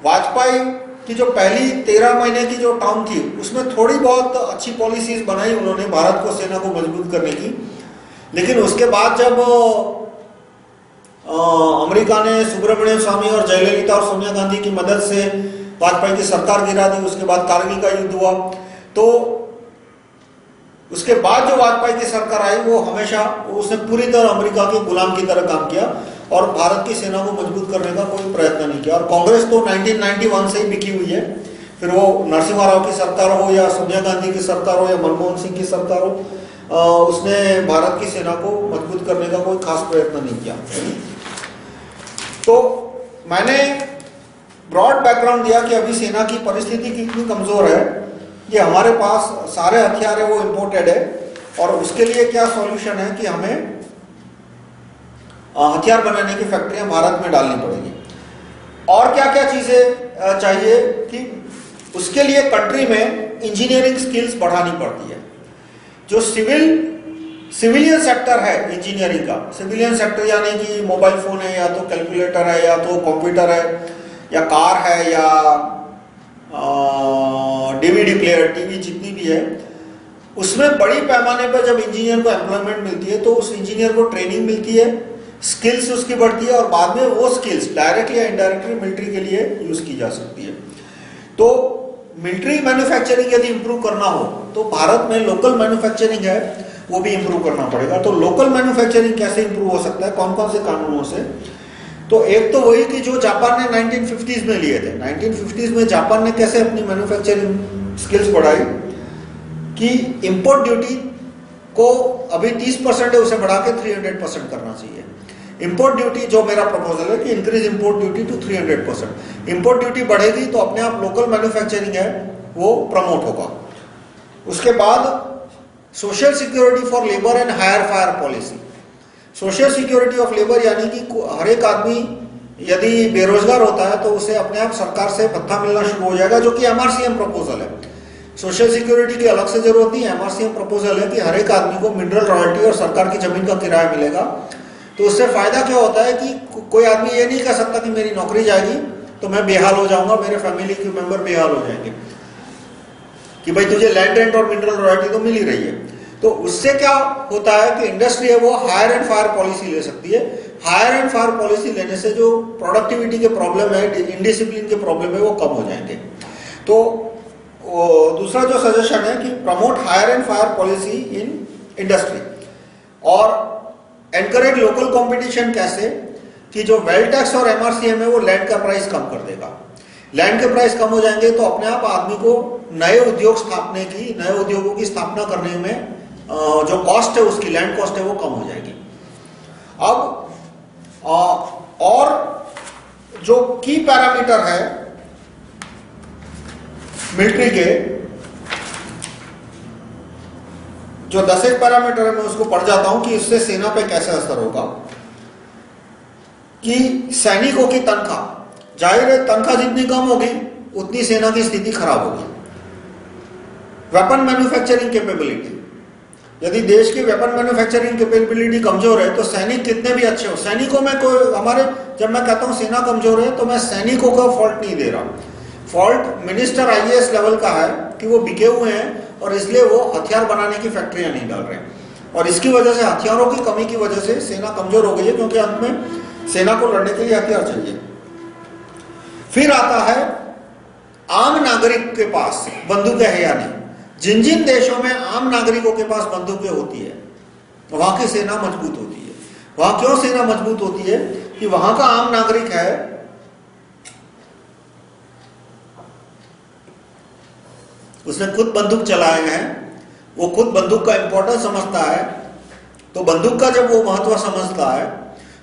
Speaker 1: वाजपेयी की जो पहली 13 महीने की जो टर्म थी उसमें थोड़ी बहुत अच्छी पॉलिसीज बनाई उन्होंने भारत को, सेना को मजबूत करने की, लेकिन उसके बाद जब अमेरिका ने सुब्रमण्यम स्वामी और जयललिता और सोनिया गांधी की मदद से वाजपेयी की सरकार गिरा दी, उसके बाद कारगिल का युद्ध हुआ, तो उसके बाद जो वाजपेयी की सरकार आई वो हमेशा उसने पूरी तरह अमेरिका के गुलाम की तरह काम किया और भारत की सेना को मजबूत करने का कोई प्रयत्न नहीं किया। और कांग्रेस तो 1991 से ही बिकी हुई है, फिर वो नरसिम्हा राव की सरकार हो या सोनिया गांधी की सरकार हो या मनमोहन सिंह की सरकार हो, उसने भारत की सेना को मजबूत करने का कोई खास प्रयत्न नहीं किया। तो मैंने ब्रॉड बैकग्राउंड दिया कि अभी सेना की परिस्थिति कितनी कमजोर है, ये हमारे पास सारे हथियार है वो इम्पोर्टेड है और उसके लिए क्या सॉल्यूशन है कि हमें हथियार बनाने की फैक्ट्रियां भारत में डालनी पड़ेगी। और क्या क्या चीजें चाहिए कि उसके लिए कंट्री में इंजीनियरिंग स्किल्स बढ़ानी पड़ती है। जो सिविलियन सेक्टर है इंजीनियरिंग का, सिविलियन सेक्टर यानी कि मोबाइल फोन है या तो कैलकुलेटर है या तो कंप्यूटर है या कार है या डीवीडी प्लेयर, टीवी जितनी भी है, उसमें बड़ी पैमाने पर जब इंजीनियर को एम्प्लॉयमेंट मिलती है तो उस इंजीनियर को ट्रेनिंग मिलती है, स्किल्स उसकी बढ़ती है और बाद में वो स्किल्स डायरेक्टली या इनडायरेक्टली मिलिट्री के लिए यूज की जा सकती है। तो मिलिट्री मैन्युफैक्चरिंग यदि इंप्रूव करना हो तो भारत में लोकल मैन्युफैक्चरिंग है वो भी इंप्रूव करना पड़ेगा। तो लोकल मैन्युफैक्चरिंग कैसे इंप्रूव हो सकता है, कौन कौन से कानूनों से? तो एक तो वही कि जो जापान ने 1950s में लिए थे, 1950s में जापान ने कैसे अपनी मैन्युफैक्चरिंग स्किल्स बढ़ाई कि इंपोर्ट ड्यूटी को अभी 30% है उसे बढ़ा के 300% करना चाहिए। इंपोर्ट ड्यूटी जो मेरा प्रपोजल है कि increase import duty to 300%। Import duty बढ़ेगी तो अपने आप लोकल मैन्युफैक्चरिंग है वो प्रमोट होगा। उसके बाद social security for labour and hire fire policy. Social security of labour यानी कि हर एक आदमी यदि बेरोजगार होता है तो उसे अपने आप सरकार से भत्ता मिलना शुरू हो जाएगा, जो कि एमआरसीएम प्रपोजल है। सोशल सिक्योरिटी की अलग से जरूरत नहीं है, एमआरसीएम प्रपोजल है कि हर एक आदमी को मिनरल रॉयल्टी और सरकार की जमीन का किराया मिलेगा। तो उससे फायदा क्या होता है कि कोई आदमी ये नहीं कह सकता कि मेरी नौकरी जाएगी तो मैं बेहाल हो जाऊंगा, मेरे फैमिली के मेंबर बेहाल हो जाएंगे कि भाई तुझे लैंड रेंट और मिनरल रॉयल्टी तो मिल ही रही है। तो उससे क्या होता है कि इंडस्ट्री है वो हायर एंड फायर पॉलिसी ले सकती है। हायर एंड फायर पॉलिसी लेने से जो प्रोडक्टिविटी के प्रॉब्लम है, इनडिसिप्लिन के प्रॉब्लम है वो कम हो जाएंगे। तो दूसरा जो सजेशन है कि promote hire and fire policy in industry और एनकरेज लोकल कंपटीशन। कैसे कि जो वेल्थ टैक्स और एमआरसीएम है वो लैंड का प्राइस कम कर देगा। लैंड के प्राइस कम हो जाएंगे तो अपने आप आदमी को नए उद्योग स्थापने की, नए उद्योगों की स्थापना करने में जो कॉस्ट है उसकी, लैंड कॉस्ट है वो कम हो जाएगी। अब और जो की पैरामीटर है मिलिट्री के, जो 10 पैरामीटर है मैं उसको पढ़ जाता हूं कि इससे सेना पे कैसे असर होगा। कि सैनिकों की तनख्वाह, जाहिर है तनख्वाह जितनी कम होगी उतनी सेना की स्थिति खराब होगी। वेपन मैन्युफैक्चरिंग कैपेबिलिटी, यदि देश की वेपन मैन्युफैक्चरिंग कैपेबिलिटी कमजोर है तो सैनिक कितने भी अच्छे हो, सैनिकों में कोई हमारे, जब मैं कहता हूं सेना कमजोर है तो मैं सैनिकों का फॉल्ट नहीं दे रहा, फॉल्ट मिनिस्टर आईएएस लेवल का है कि वो बिके हुए हैं और इसलिए वो हथियार बनाने की फैक्ट्रियां नहीं डाल रहे हैं, और इसकी वजह से हथियारों की कमी की वजह से सेना कमजोर हो गई है, क्योंकि अंत में सेना को लड़ने के लिए हथियार चाहिए। फिर आता है आम नागरिक के पास बंदूकें है या नहीं। जिन जिन देशों में आम नागरिकों के पास बंदूकें होती है वहां की सेना मजबूत होती है। वहां क्यों सेना मजबूत होती है कि वहां का आम नागरिक है, उसने खुद बंदूक चलाए हैं, वो खुद बंदूक का इंपॉर्टेंस समझता है, तो बंदूक का जब वो महत्व समझता है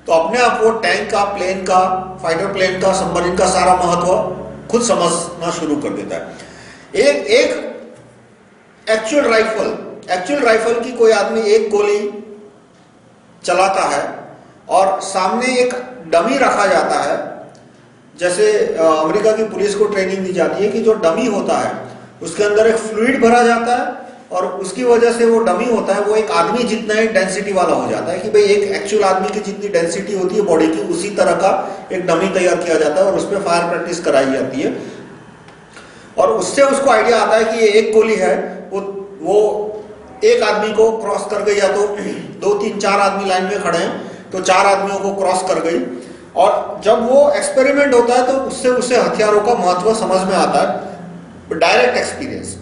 Speaker 1: तो अपने आप वो टैंक का, प्लेन का, फाइटर प्लेन का, सबमरीन का सारा महत्व खुद समझना शुरू कर देता है। एक एक्चुअल राइफल की कोई आदमी एक गोली चलाता है और सामने एक डमी रखा जाता है, जैसे अमेरिका की पुलिस को ट्रेनिंग दी जाती है कि जो डमी होता है उसके अंदर एक फ्लूइड भरा जाता है और उसकी वजह से वो डमी होता है वो एक आदमी जितना ही डेंसिटी वाला हो जाता है, कि भाई एक एक्चुअल आदमी की जितनी डेंसिटी होती है बॉडी की उसी तरह का एक डमी तैयार किया जाता है और उस पर फायर प्रैक्टिस कराई जाती है, और उससे उसको आइडिया आता है कि ये एक गोली है, वो एक आदमी को क्रॉस कर गई, या तो 2 3 4 आदमी लाइन में खड़े हैं तो 4 आदमियों को क्रॉस कर गई, और जब वो एक्सपेरिमेंट होता है तो उससे उसे हथियारों का महत्व समझ में आता है, डायरेक्ट एक्सपीरियंस।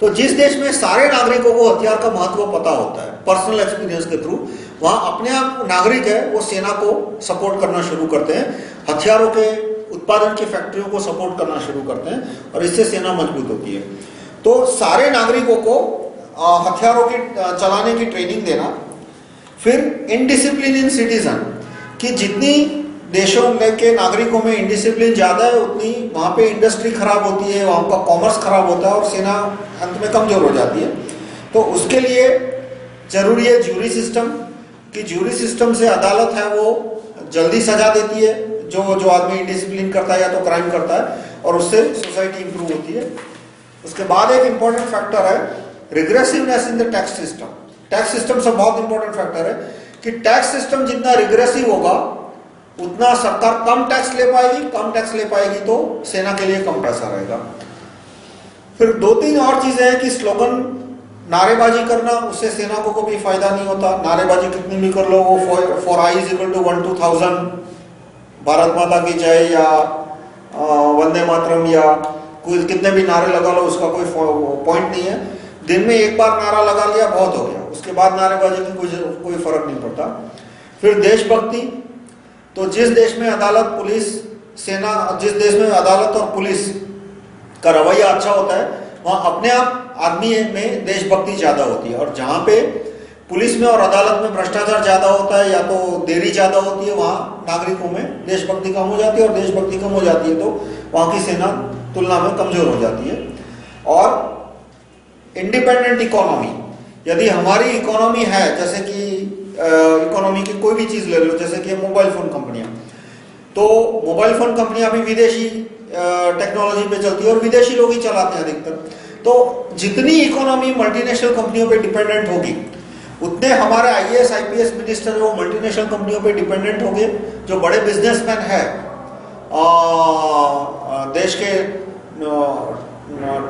Speaker 1: तो जिस देश में सारे नागरिकों को हथियार का महत्व पता होता है पर्सनल एक्सपीरियंस के थ्रू, वहां अपने आप नागरिक है वो सेना को सपोर्ट करना शुरू करते हैं, हथियारों के उत्पादन की फैक्ट्रियों को सपोर्ट करना शुरू करते हैं और इससे सेना मजबूत होती है। तो सारे नागरिकों को हथियारों की चलाने की ट्रेनिंग देना। फिर इनडिसिप्लिन इन सिटीजन, कि जितनी देशों के नागरिकों में इनडिसिप्लिन ज्यादा है उतनी वहां पे इंडस्ट्री खराब होती है, वहां का कॉमर्स खराब होता है और सेना अंत में कमजोर हो जाती है। तो उसके लिए जरूरी है ज्यूरी सिस्टम, कि ज्यूरी सिस्टम से अदालत है वो जल्दी सजा देती है जो आदमी इनडिसिप्लिन करता है या तो क्राइम करता है, और उससे सोसाइटी इंप्रूव होती है। उसके बाद एक इंपॉर्टेंट फैक्टर है regressiveness in the tax system. Tax system से बहुत इंपॉर्टेंट फैक्टर है कि टैक्स सिस्टम जितना रिग्रेसिव होगा उतना सरकार कम टैक्स ले पाएगी, कम टैक्स ले पाएगी तो सेना के लिए कम पैसा रहेगा। फिर 2-3 और चीजें हैं कि स्लोगन नारेबाजी करना, उससे सेना को कोई फायदा नहीं होता। नारेबाजी कितनी भी कर लो, वो for I is equal to 1 to 1000, Bharat Mata की जय या वंदे मातरम या कोई कितने भी नारे लगा लो, उसका कोई पॉइंट नहीं है। दिन में एक बार नारा लगा लिया बहुत हो गया, उसके बाद नारेबाजी की कोई फर्क नहीं पड़ता। फिर देशभक्ति, तो जिस देश में अदालत, पुलिस, सेना, जिस देश में अदालत और पुलिस का रवैया अच्छा होता है वहां अपने आप आदमी में देशभक्ति ज्यादा होती है, और जहां पे पुलिस में और अदालत में भ्रष्टाचार ज्यादा होता है या तो देरी ज्यादा होती है, वहां नागरिकों में देशभक्ति कम हो जाती है, और देशभक्ति कम हो जाती है तो वहां की सेना तुलना में कमजोर हो जाती है। और इंडिपेंडेंट इकोनॉमी, यदि हमारी इकोनॉमी है, जैसे कि इकोनॉमी की कोई भी चीज ले लो, जैसे कि मोबाइल फोन कंपनियां, तो मोबाइल फोन कंपनियां भी विदेशी टेक्नोलॉजी पे चलती है और विदेशी लोग ही चलाते हैं अधिकतर। तो जितनी इकोनॉमी मल्टीनेशनल कंपनियों पे डिपेंडेंट होगी उतने हमारे आईएएस आईपीएस मिनिस्टर वो मल्टीनेशनल कंपनियों पे डिपेंडेंट होंगे। जो बड़े बिजनेसमैन है देश के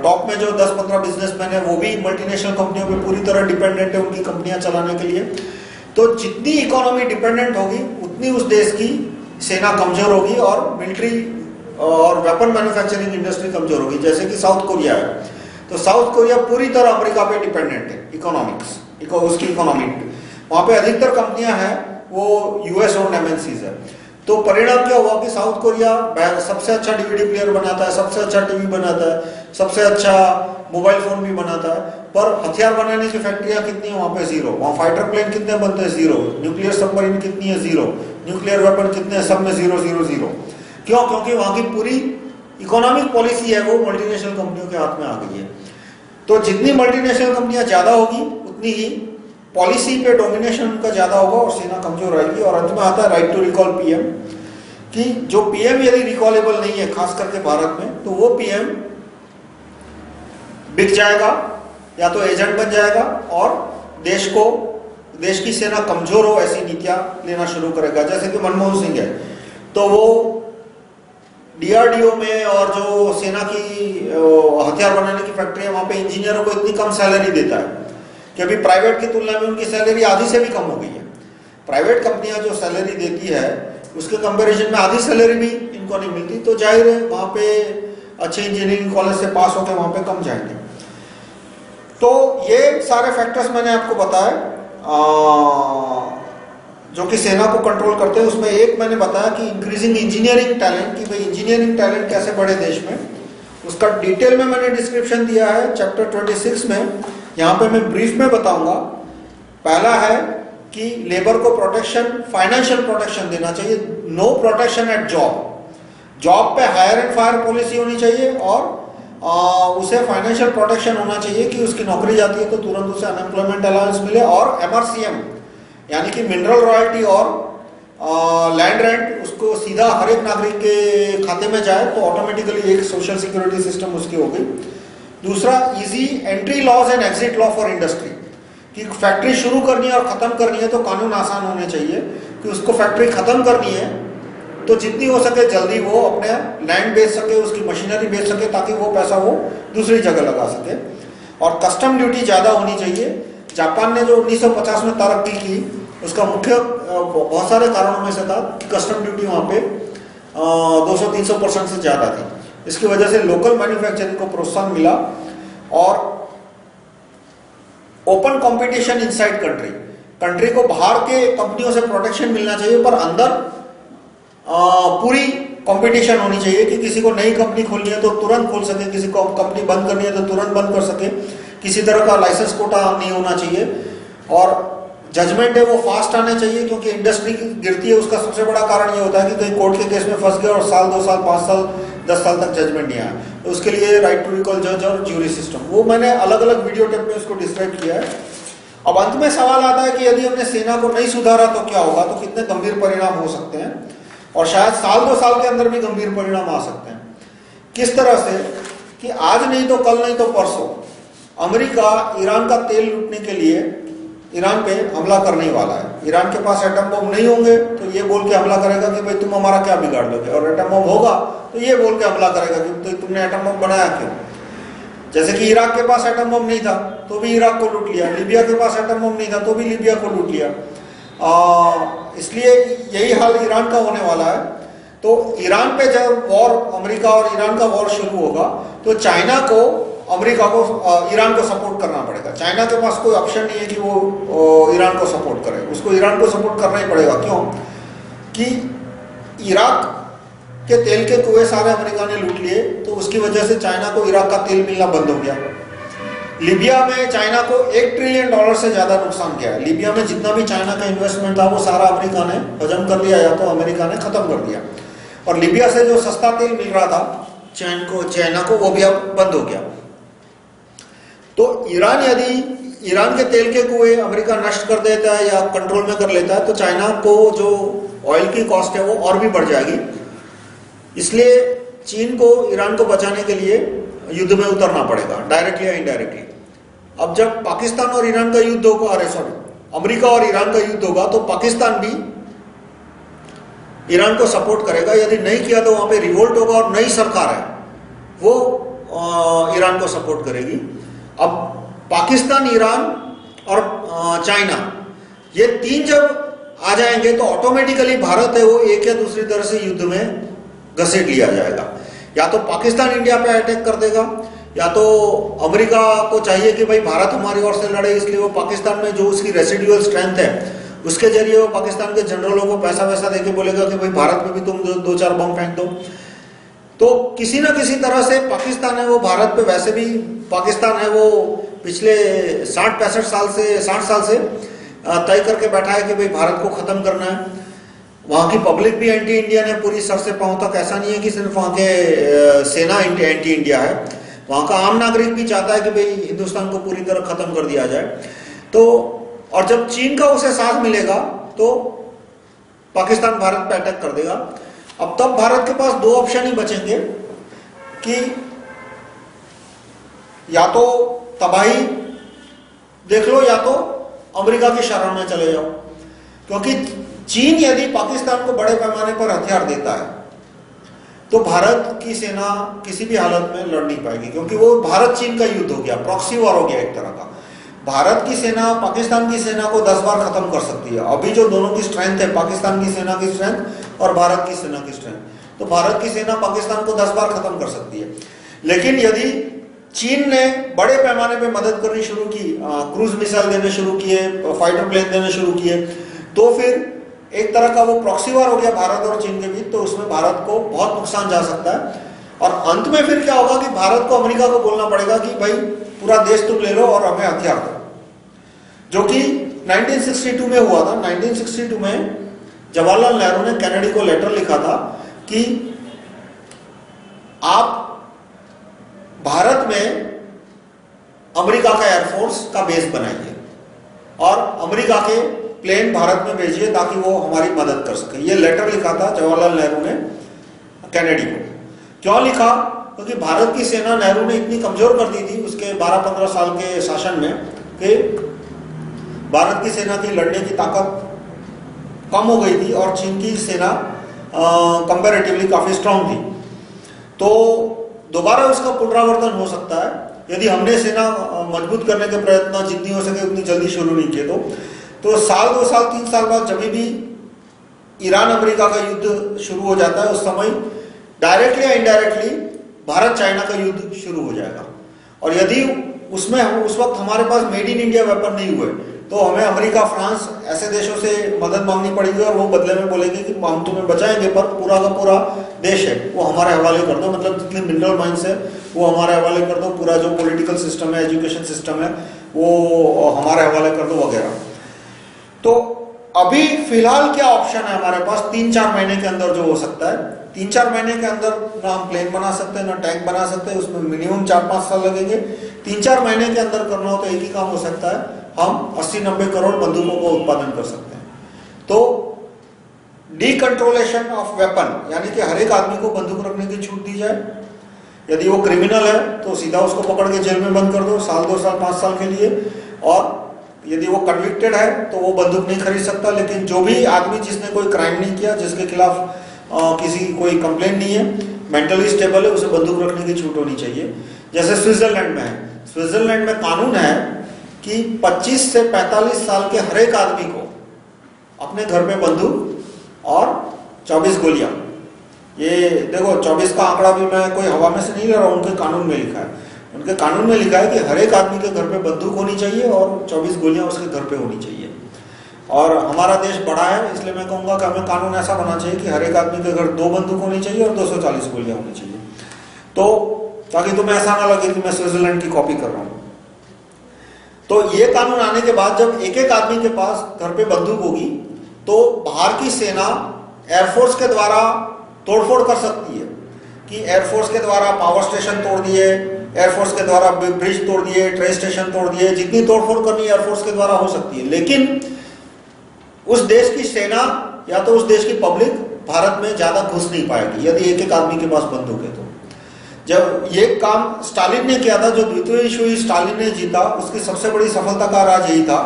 Speaker 1: टॉप में जो 10-15 बिजनेसमैन है वो भी मल्टीनेशनल कंपनियों पे पूरी तरह डिपेंडेंट है उनकी कंपनियां चलाने के लिए। तो जितनी इकोनॉमी डिपेंडेंट होगी उतनी उस देश की सेना कमजोर होगी और मिलिट्री और वेपन मैन्युफैक्चरिंग इंडस्ट्री कमजोर होगी। जैसे कि साउथ कोरिया है, तो साउथ कोरिया पूरी तरह अमेरिका पे डिपेंडेंट है इकोनॉमिक्स, उसकी इकोनॉमी, वहां पे अधिकतर कंपनियां हैं वो यूएस और एमएनसीज है। तो परिणाम क्या हुआ कि साउथ कोरिया सबसे अच्छा डीवीडी प्लेयर बनाता है, सबसे अच्छा टीवी बनाता है, सबसे अच्छा मोबाइल फोन भी बनाता है, पर हथियार बनाने की फैक्ट्रियां कितनी है वहां पे 0। वहां फाइटर प्लेन कितने बनते हैं 0, न्यूक्लियर सबमरीन कितनी है 0, न्यूक्लियर वेपन कितने हैं, सब में 0 0 0। क्यों? क्योंकि वहां की पूरी इकोनॉमिक पॉलिसी है वो मल्टीनेशनल कंपनियों के हाथ में आ गई है। तो जितनी मल्टीनेशनल कंपनियां ज्यादा होगी उतनी ही पॉलिसी पे डोमिनेशन उनका ज़्यादा होगा और सेना कमजोर आएगी। और अंत में आता है राइट टू रिकॉल पीएम, कि जो पीएम यदि रिकॉलेबल नहीं है खास करके भारत में, तो वो पीएम बिक जाएगा या तो एजेंट बन जाएगा और देश की सेना कमजोर हो ऐसी नीतियां लेना शुरू करेगा। जैसे कि मनमोहन सिंह है, तो वो डीआरडीओ में और जो सेना की हथियार बनाने की फैक्ट्री है वहां पे इंजीनियरों को इतनी कम सैलरी देता है कि अभी प्राइवेट की तुलना में उनकी सैलरी आधी से भी कम हो गई है। प्राइवेट कंपनियां जो सैलरी देती है उसके कंपैरिजन में आधी सैलरी भी इनको नहीं मिलती, तो जाहिर है वहां पे अच्छे इंजीनियरिंग कॉलेज से पास होकर वहां पे कम जाएंगे। तो ये सारे फैक्टर्स मैंने आपको बताया जो कि सेना को कंट्रोल करते हैं। उसमें एक मैंने बताया कि इंक्रीजिंग इंजीनियरिंग टैलेंट, कि भाई इंजीनियरिंग टैलेंट कैसे बढ़े देश में, उसका डिटेल में मैंने डिस्क्रिप्शन दिया है चैप्टर 26 में। यहाँ पे मैं ब्रीफ में बताऊंगा। पहला है कि लेबर को प्रोटेक्शन, फाइनेंशियल प्रोटेक्शन देना चाहिए, नो प्रोटेक्शन एट जॉब पे हायर एंड फायर पॉलिसी होनी चाहिए और उसे फाइनेंशियल प्रोटेक्शन होना चाहिए कि उसकी नौकरी जाती है तो तुरंत उसे अनएम्प्लॉयमेंट अलाउंस मिले। और एमआरसीएम यानी कि मिनरल रॉयल्टी और लैंड रेंट उसको सीधा हर एक नागरिक के खाते में जाए तो ऑटोमेटिकली एक सोशल सिक्योरिटी सिस्टम उसकी हो गई। दूसरा, easy entry laws and exit law for industry, कि फैक्ट्री शुरू करनी है और खत्म करनी है तो कानून आसान होने चाहिए कि उसको फैक्ट्री खत्म करनी है तो जितनी हो सके जल्दी वो अपने लैंड बेच सके, उसकी मशीनरी बेच सके ताकि वो पैसा वो दूसरी जगह लगा सके। और कस्टम ड्यूटी ज़्यादा होनी चाहिए। जापान ने जो 1950 में तरक्की की उसका मुख्य बहुत सारे कारणों में से था कि कस्टम ड्यूटी वहाँ पे 200-300% से ज़्यादा थी। इसकी वजह से लोकल मैन्युफैक्चरिंग को प्रोत्साहन मिला और ओपन कंपटीशन इनसाइड कंट्री को बाहर के कंपनियों से प्रोटेक्शन मिलना चाहिए पर अंदर पूरी कंपटीशन होनी चाहिए कि किसी को नई कंपनी खोलनी है तो तुरंत खोल सके, किसी को कंपनी बंद करनी है तो तुरंत बंद कर सके, किसी तरह का लाइसेंस कोटा नहीं होना चाहिए। और जजमेंट है वो फास्ट आने चाहिए क्योंकि इंडस्ट्री गिरती है उसका सबसे बड़ा कारण ये होता है कि कहीं कोर्ट के केस में फंस गया और साल 2 साल 5 साल 10 साल तक जजमेंट नहीं आया। तो उसके लिए राइट टू रिकॉल जज और ज्यूरी सिस्टम, वो मैंने अलग अलग वीडियो टेप में उसको डिस्क्राइब किया है। अब अंत में सवाल आता है कि यदि हमने सेना को नहीं सुधारा तो क्या होगा, तो कितने गंभीर परिणाम हो सकते हैं और शायद साल 2 साल के अंदर भी गंभीर परिणाम आ सकते हैं। किस तरह से कि आज नहीं तो कल नहीं तो परसों अमेरिका ईरान का तेल लूटने के लिए ईरान पे हमला करने वाला है। ईरान के पास एटम बम नहीं होंगे तो ये बोल के हमला करेगा कि भाई तुम हमारा क्या बिगाड़ लोगे, और एटम बम होगा तो ये बोल के हमला करेगा कि तो तुमने एटम बम बनाया क्यों। जैसे कि इराक के पास एटम बम नहीं था तो भी इराक को लूट लिया, लीबिया के पास एटम बम नहीं था तो भी लीबिया को लूट लिया। इसलिए यही हाल ईरान का होने वाला है। तो ईरान पे जब वॉर, अमेरिका और ईरान का वॉर शुरू होगा तो चाइना को अमेरिका को ईरान को सपोर्ट करना पड़ेगा। चाइना के पास कोई ऑप्शन नहीं है कि वो ईरान को सपोर्ट करे, उसको ईरान को सपोर्ट करना ही पड़ेगा। क्यों कि इराक के तेल के कुएं सारे अमेरिका ने लूट लिए तो उसकी वजह से चाइना को इराक का तेल मिलना बंद हो गया। लीबिया में चाइना को $1 ट्रिलियन से ज्यादा नुकसान किया है। लीबिया में जितना भी चाइना का इन्वेस्टमेंट था वो सारा अमेरिका ने हजम कर लिया या तो अमेरिका ने खत्म कर दिया। और लीबिया से जो सस्ता तेल मिल रहा था चाइना को वो भी अब बंद हो गया। तो यदि ईरान के तेल के कुएं अमेरिका नष्ट कर देता है या कंट्रोल में कर लेता है तो चाइना को जो ऑयल की कॉस्ट है वो और भी बढ़ जाएगी। इसलिए चीन को ईरान को बचाने के लिए युद्ध में उतरना पड़ेगा, डायरेक्टली या इनडायरेक्टली। अब जब पाकिस्तान और ईरान का युद्ध होगा, अमेरिका और ईरान का युद्ध होगा तो पाकिस्तान भी ईरान को सपोर्ट करेगा। यदि नहीं किया तो वहां पे रिवोल्ट होगा और नई सरकार है वो ईरान को सपोर्ट करेगी। अब पाकिस्तान, ईरान और चाइना ये तीन जब आ जाएंगे तो ऑटोमेटिकली भारत है वो एक या दूसरी तरह से युद्ध में घसीट लिया जाएगा। या तो पाकिस्तान इंडिया पे अटैक कर देगा या तो अमेरिका को चाहिए कि भाई भारत हमारी ओर से लड़े, इसलिए वो पाकिस्तान में जो उसकी रेसिडुअल स्ट्रेंथ है उसके जरिए वो पाकिस्तान के जनरलों को पैसा वैसा देके बोलेगा कि भाई भारत में भी तुम 2-4 बम फेंक दो। तो किसी ना किसी तरह से पाकिस्तान है वो भारत पे, वैसे भी पाकिस्तान है वो पिछले 60 साल से तय करके बैठा है कि भाई भारत को खत्म करना है। वहाँ की पब्लिक भी एंटी इंडियन है पूरी सर से पांव तक। ऐसा नहीं है कि सिर्फ वहाँ के सेना एंटी इंडिया है, वहाँ का आम नागरिक भी चाहता है कि भाई हिंदुस्तान को पूरी तरह खत्म कर दिया जाए। तो और जब चीन का उसे साथ मिलेगा तो पाकिस्तान भारत पे अटैक कर देगा। अब तब भारत के पास दो ऑप्शन ही बचेंगे कि या तो तबाही देख लो या तो अमेरिका की शरण में चले जाओ, क्योंकि चीन यदि पाकिस्तान को बड़े पैमाने पर हथियार देता है तो भारत की सेना किसी भी हालत में लड़ नहीं पाएगी, क्योंकि वो भारत चीन का युद्ध हो गया, प्रॉक्सी वॉर हो गया एक तरह का। भारत की सेना पाकिस्तान की सेना को 10 बार खत्म कर सकती है। अभी जो दोनों की स्ट्रेंथ है, पाकिस्तान की सेना की स्ट्रेंथ और भारत की सेना की स्ट्रेंथ, तो भारत की सेना पाकिस्तान को 10 बार खत्म कर सकती है। लेकिन यदि चीन ने बड़े पैमाने पे मदद करनी शुरू की, क्रूज मिसाइल देने शुरू किए, फाइटर प्लेन देने शुरू किए, तो फिर एक तरह का वो प्रॉक्सी वॉर हो गया भारत और चीन के बीच। तो उसमें भारत को बहुत नुकसान जा सकता है और अंत में फिर क्या होगा कि भारत को अमेरिका को बोलना पड़ेगा कि भाई पूरा देश तुम ले लो और हमें हथियार दो, जो कि 1962 में हुआ था। 1962 में जवाहरलाल नेहरू ने कैनेडी को लेटर लिखा था कि आप भारत में अमेरिका का एयरफोर्स का बेस बनाइए और अमेरिका के प्लेन भारत में भेजिए ताकि वो हमारी मदद कर सके। ये लेटर लिखा था जवाहरलाल नेहरू ने कैनेडी को। क्यों लिखा? क्योंकि भारत की सेना नेहरू ने इतनी कमजोर कर दी थी उसके 12-15 साल के शासन में कि भारत की सेना की लड़ने की ताकत कम हो गई थी और चीन की सेना कंपैरेटिवली काफी स्ट्रांग थी। तो दोबारा उसका पुनरावर्तन हो सकता है यदि हमने सेना मजबूत करने के प्रयत्न जितनी हो सके उतनी जल्दी शुरू नहीं किए। तो साल 2 साल 3 साल बाद जब भी ईरान अमेरिका का युद्ध शुरू हो जाता है उस समय डायरेक्टली या इनडायरेक्टली भारत चाइना का युद्ध शुरू हो जाएगा। और यदि उसमें उस वक्त हमारे पास मेड इन इंडिया वेपन नहीं हुए तो हमें अमेरिका, फ्रांस ऐसे देशों से मदद मांगनी पड़ेगी और वो बदले में बोलेंगे कि हम तुम्हें बचाएंगे पर पूरा का पूरा देश है वो हमारे हवाले कर दो, मतलब जितने मिनरल माइंस है वो हमारे हवाले कर दो, पूरा जो पॉलिटिकल सिस्टम है, एजुकेशन सिस्टम है वो हमारे हवाले कर दो वगैरह। तो अभी फिलहाल क्या ऑप्शन है हमारे पास 3-4 महीने के अंदर जो हो सकता है? 3-4 महीने के अंदर ना हम प्लेन बना सकते हैं ना टैंक बना सकते हैं, उसमें मिनिमम 4-5 साल लगेंगे। 3-4 महीने के अंदर करना हो तो एक ही काम हो सकता है, हम 80-90 करोड़ बंदूकों को उत्पादन कर सकते हैं। तो डीकंट्रोलेशन ऑफ वेपन, यानी कि हर एक आदमी को बंदूक रखने की छूट दी जाए। यदि वो क्रिमिनल है तो सीधा उसको पकड़ के जेल में बंद कर दो साल 2 साल 5 साल के लिए, और यदि वो कन्विक्टेड है तो वो बंदूक नहीं खरीद सकता। लेकिन जो भी आदमी जिसने कोई क्राइम नहीं किया, जिसके खिलाफ किसी कोई कंप्लेंट नहीं है, मेंटली स्टेबल है, उसे बंदूक रखने की छूट होनी चाहिए। जैसे स्विट्जरलैंड में है, स्विट्जरलैंड में कानून है कि 25 से 45 साल के हर एक आदमी को अपने घर में बंदूक और 24 गोलियां, ये देखो 24 का आंकड़ा भी मैं कोई हवा में से नहीं ले रहा हूं, उनके कानून में लिखा है। उनके कानून में लिखा है कि हर एक आदमी के घर पे बंदूक होनी चाहिए और 24 गोलियां उसके घर पे होनी चाहिए। और हमारा देश बड़ा है इसलिए मैं कहूंगा कि हमें कानून ऐसा बना चाहिए कि हर एक आदमी के घर 2 बंदूक होनी चाहिए और 240 गोलियां होनी चाहिए, तो ताकि तुम्हें ऐसा ना लगे कि मैं स्विट्जरलैंड की कॉपी कर रहा हूं। तो ये कानून आने के बाद जब एक एक आदमी के पास घर पे बंदूक होगी तो बाहर की सेना एयरफोर्स के द्वारा तोड़फोड़ कर सकती है कि एयरफोर्स के द्वारा पावर स्टेशन तोड़ दिए, एयरफोर्स के द्वारा ब्रिज तोड़ दिए, ट्रेन स्टेशन तोड़ दिए, जितनी तोड़फोड़ करनी एयरफोर्स के द्वारा हो सकती है। लेकिन उस देश की सेना या तो उस देश की पब्लिक भारत में ज्यादा घुस नहीं पाएगी यदि एक एक आदमी के पास बंदूक है। तो जब ये काम स्टालिन ने किया था, जो द्वितीय विश्व स्टालिन ने जीता, उसकी सबसे बड़ी सफलता का राज यही था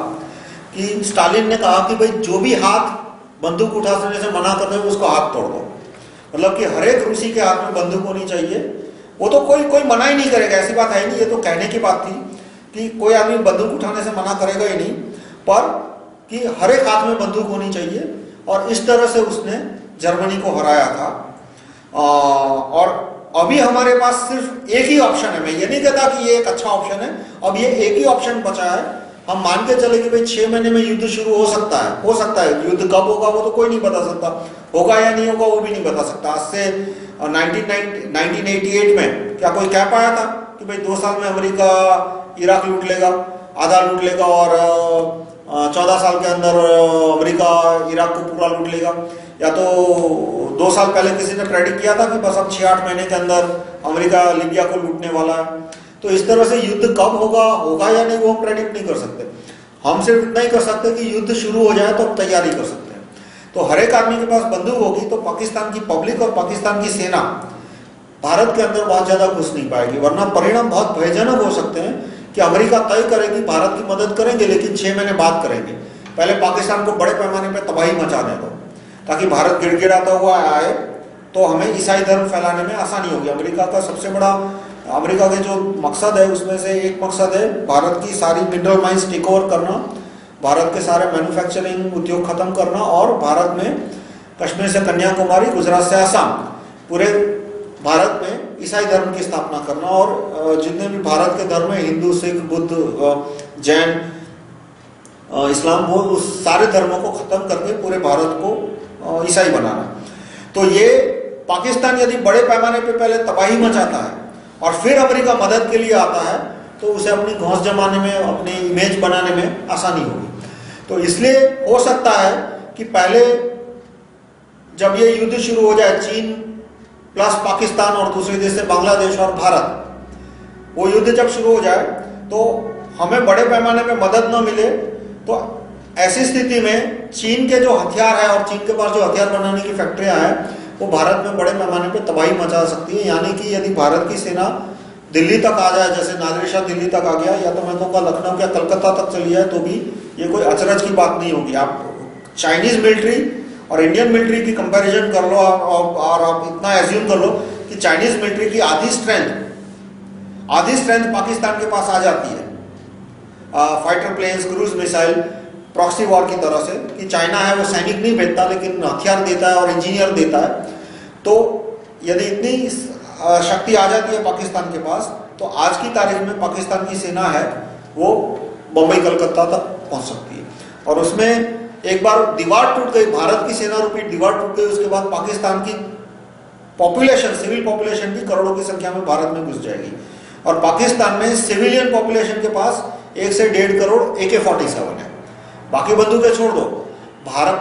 Speaker 1: कि स्टालिन ने कहा कि भाई जो भी हाथ बंदूक उठाने से मना कर दे उसको हाथ तोड़ दो। मतलब कि हर एक रूसी के हाथ में बंदूक होनी चाहिए। वो तो कोई मना ही नहीं करेगा, ऐसी बात है नहीं, ये तो कहने की बात थी कि कोई आदमी बंदूक उठाने से मना करेगा ही नहीं, पर कि हर एक हाथ में बंदूक होनी चाहिए। और इस तरह से उसने जर्मनी को हराया था। और अभी हमारे पास सिर्फ एक ही ऑप्शन है, मैं ये नहीं कहता कि ये एक अच्छा ऑप्शन है, अब ये एक ही ऑप्शन बचा है। हम मान के चले कि भाई 6 महीने में युद्ध शुरू हो सकता है। युद्ध कब होगा वो तो कोई नहीं बता सकता, होगा या नहीं होगा वो भी नहीं बता सकता। आज से 1988 में क्या कोई कह पाया था कि भाई 2 साल में अमेरिका इराक लूट लेगा, आधा लूट लेगा, और 14 साल के अंदर अमेरिका इराक को पूरा लूट लेगा? या तो 2 साल पहले किसी ने प्रेडिक्ट किया था कि बस अब 6-8 महीने के अंदर अमेरिका लिबिया को लूटने वाला है। तो इस तरह से युद्ध कब होगा या नहीं वो हम प्रेडिक्ट नहीं कर सकते। हम सिर्फ इतना ही कर सकते हैं कि युद्ध शुरू हो जाए तो हम तैयारी कर सकते हैं। तो हर एक आदमी के पास बंदूक होगी तो पाकिस्तान की पब्लिक और पाकिस्तान की सेना भारत के अंदर बहुत ज्यादा घुस नहीं पाएगी, वरना परिणाम बहुत भयजनक हो सकते हैं कि अमेरिका तय करेगी भारत की मदद करेंगे लेकिन 6 महीने बाद करेंगे, पहले पाकिस्तान को बड़े पैमाने पर तबाही मचा दे दो ताकि भारत गिड़गिड़ाता हुआ आए तो हमें ईसाई धर्म फैलाने में आसानी होगी। अमेरिका का सबसे बड़ा, अमेरिका के जो मकसद है उसमें से एक मकसद है भारत की सारी मिनरल माइंस टेक ओवर करना, भारत के सारे मैन्युफैक्चरिंग उद्योग खत्म करना और भारत में कश्मीर से कन्याकुमारी, गुजरात से आसाम, पूरे भारत में ईसाई धर्म की स्थापना करना और जितने भी भारत के धर्म है, हिंदू, सिख, बुद्ध, जैन, इस्लाम, वो उस सारे धर्मों को खत्म करके पूरे भारत को ईसाई बनाना। तो ये पाकिस्तान यदि बड़े पैमाने पे पहले तबाही मचाता है और फिर अमेरिका मदद के लिए आता है तो उसे अपनी घौंस जमाने में, अपनी इमेज बनाने में आसानी होगी। तो इसलिए हो सकता है कि पहले जब ये युद्ध शुरू हो जाए, चीन प्लस पाकिस्तान और दूसरे देश से बांग्लादेश और भारत, वो युद्ध जब शुरू हो जाए तो हमें बड़े पैमाने पे मदद न मिले तो ऐसी स्थिति में चीन के जो हथियार है और चीन के पास जो हथियार बनाने की फैक्ट्रियां हैं वो भारत में बड़े पैमाने पे तबाही मचा सकती है। यानी कि यदि भारत की सेना दिल्ली तक आ जाए, जैसे नादिर शाह दिल्ली तक आ गया, या तो मैं कहूँगा लखनऊ या कलकत्ता तक चली जाए, तो भी ये कोई अचरज की बात नहीं होगी। आप चाइनीज मिलिट्री और इंडियन मिलिट्री की कंपैरिजन कर लो और आप इतना एज्यूम कर लो कि चाइनीज मिलिट्री की आधी स्ट्रेंथ पाकिस्तान के पास आ जाती है, fighter planes, cruise missile, proxy war की तरह से, कि चाइना है वो सैनिक नहीं भेजता लेकिन हथियार देता है और इंजीनियर देता है। तो यदि इतनी शक्ति आ जाती है पाकिस्तान के पास तो आज की तारीख में पाकिस्तान की सेना है वो बम्बई कलकत्ता तक पहुंच सकती है। और उसमें एक बार दीवार टूट गई, भारत की सेना रूपी दीवार टूट गई, उसके बाद पाकिस्तान की पॉपुलेशन, सिविल पॉपुलेशन भी करोड़ों की संख्या में भारत में घुस जाएगी। और पाकिस्तान में सिविलियन पॉपुलेशन के पास 1 से 1.5 करोड़ AK-47 है। बाकी बंदूकें छोड़ दो,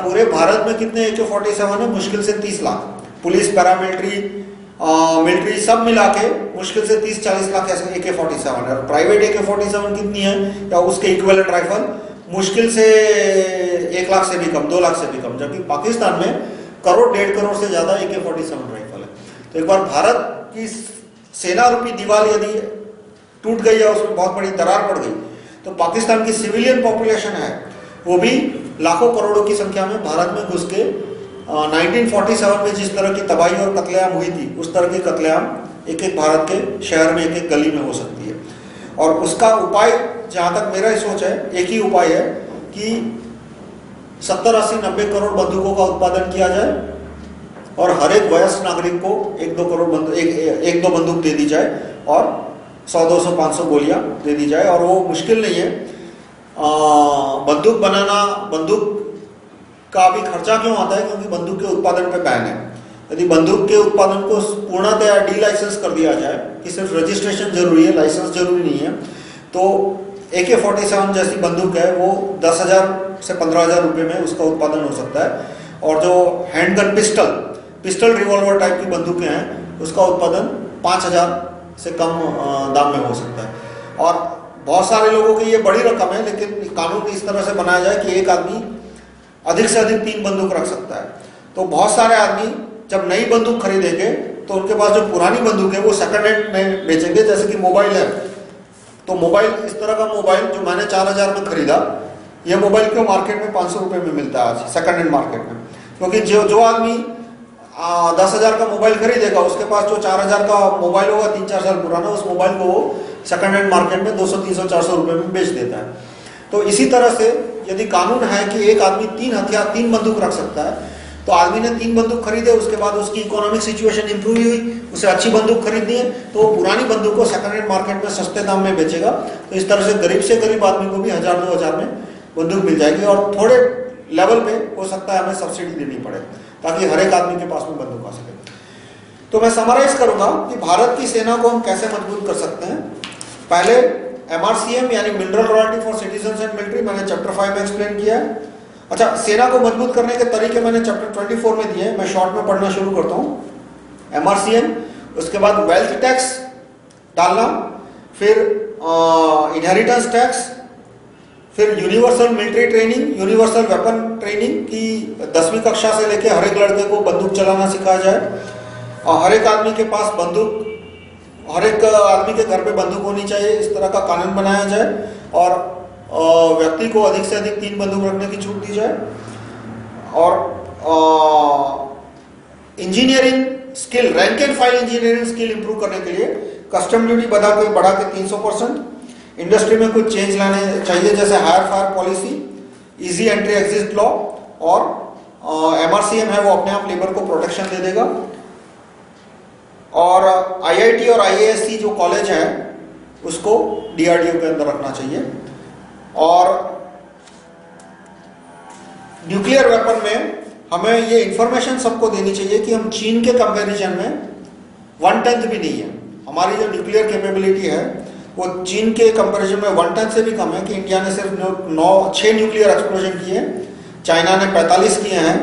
Speaker 1: पूरे भारत में कितने AK-47 है? मुश्किल से 30 लाख। पुलिस, पैरामिलिट्री, मिलिट्री सब मिला के मुश्किल से 30-40 लाख ऐसे AK-47 है। और प्राइवेट AK-47 कितनी है या उसके इक्विवेलेंट राइफल मुश्किल से 1 लाख से भी कम, 2 लाख से भी कम, जबकि पाकिस्तान में 1.5 करोड़ से ज्यादा AK-47 राइफल है। तो एक बार भारत की सेना रूपी दीवार यदि टूट गई है, उसमें बहुत बड़ी दरार पड़ गई, तो पाकिस्तान की सिविलियन पॉपुलेशन है वो भी लाखों करोड़ों की संख्या में भारत में घुस के 1947 में जिस तरह की तबाही और कत्लेआम हुई थी उस तरह की कत्लेआम एक एक भारत के शहर में, एक एक गली में हो सकती है। और उसका उपाय, जहां तक मेरा सोच है, एक ही उपाय है कि 70, 80, 90 करोड़ बंदूकों का उत्पादन किया जाए और हर एक वयस्क नागरिक को 1-2 बंदूक दे दी जाए और 100, 200, 500 गोलियां दे दी जाए। और वो मुश्किल नहीं है। बंदूक बनाना, बंदूक का भी खर्चा क्यों आता है? क्योंकि बंदूक के उत्पादन पे बैन है। यदि बंदूक के उत्पादन को पूर्णतया डी-लाइसेंस कर दिया जाए कि सिर्फ रजिस्ट्रेशन जरूरी है, लाइसेंस जरूरी नहीं है, तो AK-47 जैसी बंदूक है वो 10,000 से 15,000 रुपये में उसका उत्पादन हो सकता है। और जो हैंडगन पिस्टल रिवॉल्वर टाइप की बंदूकें हैं उसका उत्पादन 5,000 से कम दाम में हो सकता है। और बहुत सारे लोगों की ये बड़ी रकम है, लेकिन कानून इस तरह से बनाया जाए कि एक आदमी अधिक से अधिक 3 बंदूक रख सकता है। तो बहुत सारे आदमी जब नई बंदूक खरीदेंगे तो उनके पास जो पुरानी बंदूक है वो सेकंड हैंड में बेचेंगे। जैसे कि मोबाइल है, तो मोबाइल, इस तरह का मोबाइल जो मैंने 4,000 में खरीदा, ये मोबाइल क्यों मार्केट में 500 रुपये में मिलता है आज सेकंड हैंड मार्केट में? क्योंकि जो आदमी 10,000 का मोबाइल खरीदेगा उसके पास जो 4,000 का मोबाइल होगा 3-4 साल पुराना, उस मोबाइल को वो सेकंड हैंड मार्केट में 200, 300, 400 रुपये में बेच देता है। तो इसी तरह से यदि कानून है कि एक आदमी 3 बंदूक रख सकता है, तो आदमी ने 3 बंदूक खरीदे, उसके बाद उसकी इकोनॉमिक सिचुएशन इंप्रूव हुई, उसे अच्छी बंदूक खरीदनी है, तो वो पुरानी बंदूक को सेकंड हैंड मार्केट में सस्ते दाम में बेचेगा। तो इस तरह से गरीब आदमी को भी 1,000-2,000 में बंदूक मिल जाएगी। और थोड़े लेवल पे हो सकता है हमें सब्सिडी देनी पड़े ताकि हर एक आदमी के पास में बंदूक आ सके। तो मैं समराइज करूंगा कि भारत की सेना को हम कैसे मजबूत कर सकते हैं। पहले MRCM यानी mineral royalty for citizens and military मैंने चैप्टर 5 में एक्सप्लेन किया है। अच्छा, सेना को मजबूत करने के तरीके मैंने चैप्टर 24 में दिए हैं, मैं शॉर्ट में पढ़ना शुरू करता हूँ। MRCM, उसके बाद वेल्थ टैक्स डालना, फिर इनहेरिटेंस टैक्स, फिर universal military training, universal weapon training की 10वीं कक्षा से लेके हर एक लड़के को बंदूक चलाना सिखाया जाए और हर एक आदमी के पास बंदूक, हर एक आदमी के घर पे बंदूक होनी चाहिए, इस तरह का कानून बनाया जाए और व्यक्ति को अधिक से अधिक 3 बंदूक रखने की छूट दी जाए। और engineering skill, rank and file engineering skill improve करने के लिए कस्टम ड्यूटी बढ़ा के 300%। इंडस्ट्री में कुछ चेंज लाने चाहिए, जैसे hire fire policy, easy entry exit law और MRCM है वो अपने आप लेबर को प्रोटेक्शन दे देगा। और IIT और IASC जो कॉलेज है उसको DRDO के अंदर रखना चाहिए। और न्यूक्लियर वेपन में हमें ये इंफॉर्मेशन सबको देनी चाहिए कि हम चीन के कंपैरिजन में 1/10 भी नहीं है। हमारी जो न्यूक्लियर कैपेबिलिटी है वो चीन के कंपैरिजन में 1/10 से भी कम है कि इंडिया ने सिर्फ 6 न्यूक्लियर एक्सप्लोजन किए, चाइना ने 45 किए हैं।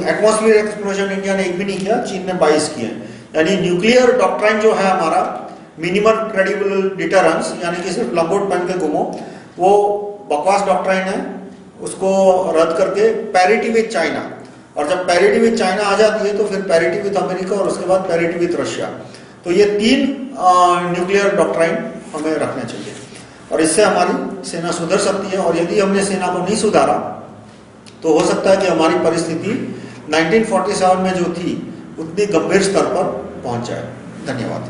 Speaker 1: एटमॉस्फेयर एक्सप्लोजन इंडिया ने 1 भी नहीं किया, चीन ने 22 किए हैं। यानी न्यूक्लियर डॉक्ट्राइन जो है हमारा मिनिमम क्रेडिबल डिटरेंस, यानी कि सिर्फ लंगोट पहन के घूमो, वो बकवास डॉक्ट्राइन है, उसको रद्द करके पैरिटी विद चाइना। और जब पैरिटी विद चाइना आ जाती है तो फिर पैरिटी विद अमेरिका और उसके बाद पैरिटी विद रशिया। तो ये 3 न्यूक्लियर डॉक्ट्राइन हमें रखने चाहिए और इससे हमारी सेना सुधर सकती है। और यदि हमने सेना को नहीं सुधारा तो हो सकता है कि हमारी परिस्थिति 1947 में जो थी उतनी गंभीर स्तर पर पहुंच जाए। धन्यवाद।